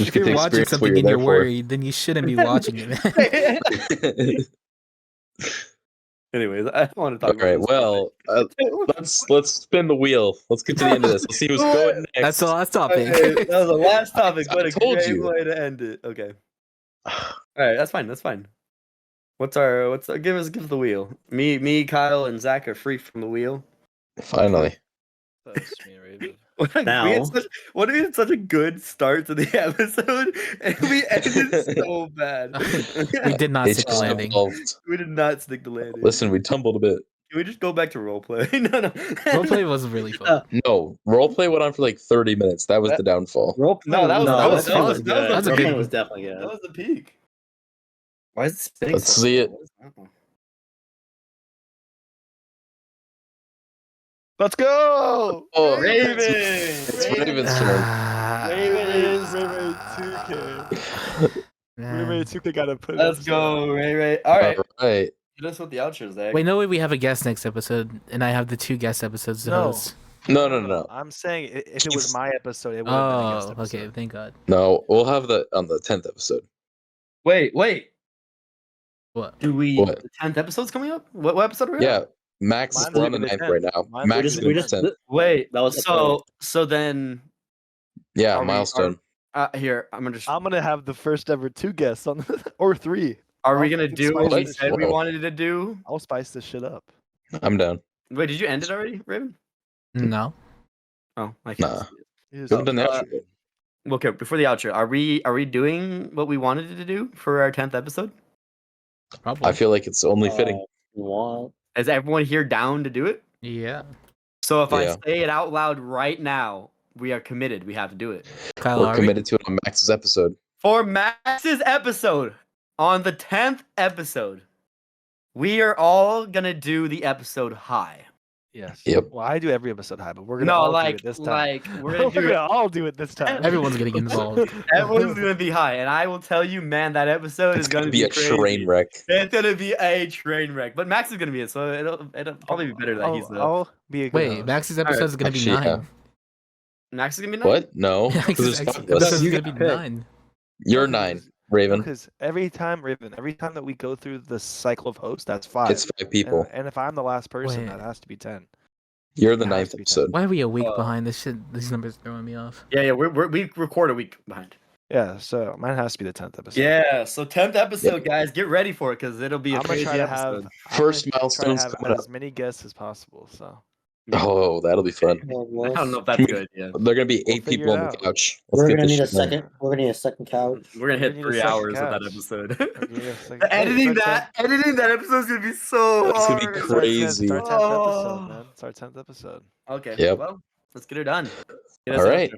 If get you're the watching experience what something you're and you're there for. worried, then you shouldn't be watching it. Anyways, I don't want to talk All right. about Well, let's spin the wheel. Let's get to the end of this. Let's see who's going next. That's the last topic. Okay, that was the last topic, I but a told great you. way to end it. Okay. All right, that's fine. Give us the wheel. Me, Kyle, and Zach are free from the wheel. Finally. That's me, Raven. What if we had such a good start to the episode and we ended so bad? We did not It stick the just landing. evolved. We did not stick the landing. Listen, we tumbled a bit. Can we just go back to roleplay? No. Roleplay was really fun. No, roleplay went on for like 30 minutes. That was the downfall. No, that was good. That's a good one. was definitely good. That was the peak. Why is it spinning? Let's so see slow? it. What is that one? Let's go! Oh, Raven! It's Raven's turn. Ah, Raven 2K. man. Raven 2K gotta put it Let's up. go, Ray. All right. All right. Hit us with the outro, Zach. Wait, no way. We have a guest next episode, and I have the 2 guest episodes to No. host. No. I'm saying if it was my episode, it would have been a guest Oh, episode. okay. Thank God. No, we'll have that on the 10th episode. Wait. What? Do we? What? The 10th episode's coming up. What episode are we Yeah, on? Max is Mine's on the even 9th the right 10th. now. Mine's Max is even on the the 10th. Wait. That was So then. Yeah, Are we- milestone. Here, I'm gonna have the first ever 2 guests on, or 3. Are we I'll gonna fucking do what spice we this said shit we up. wanted to do? I'll spice this shit up. I'm down. Wait, did you end it already, Raven? No. Oh, I can't. Nah. see it. You just- We haven't done the uh, outro yet. Okay, before the outro, are we doing what we wanted to do for our 10th episode? Probably. I feel like it's only fitting. Want. Is everyone here down to do it? Yeah. So if I Yeah. say it out loud right now, we are committed. We have to do it. Kyle, We're are we? committed to it on Max's episode. For Max's episode, on the 10th episode, we are all gonna do the episode high. Yes. Yep. Well, I do every episode high, but we're gonna No, all do like it this time. we're gonna do we're it. gonna all do it this time. Everyone's getting involved. Everyone's gonna be high, and I will tell you, man, that episode It's is gonna be a crazy. train wreck. It's gonna be a train wreck, but Max is gonna be it, so it'll probably be better that he's the. I'll be a good Wait, host. Max's episode is gonna be Actually, 9. yeah. Max is gonna be nice. What? No. 'cause Max's there's 5 of episode us. is You gonna get be picked. 9. You're 9, Raven. Because every time that we go through the cycle of hosts, that's 5. It's 5 people. And if I'm the last person, Wait. that has to be 10. You're the it has 9th to be episode. Why are we a week Uh, behind? This numbers throwing me off. Yeah, we record a week behind. Yeah, so mine has to be the 10th episode. Yeah, so 10th episode, guys, get ready for it because it'll be a crazy episode. First I'm gonna try to milestones have coming as up. many guests as possible. So Oh, that'll be fun. I don't know if that's good. Yeah, They're gonna be We'll 8 figure people it on the out. couch. We're get gonna this need a shit done. second. We're gonna need a second couch. we're gonna We hit need a 3 second hours of that couch. episode. We're gonna need a second- Hey, editing start that episode's gonna be so It's gonna be hard. crazy. It's our 10th episode, man. It's our 10th episode. Okay, Yep. well, let's get her done. All right.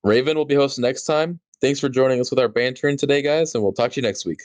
Raven will be hosting next time. Thanks for joining us with our bantering today, guys, and we'll talk to you next week.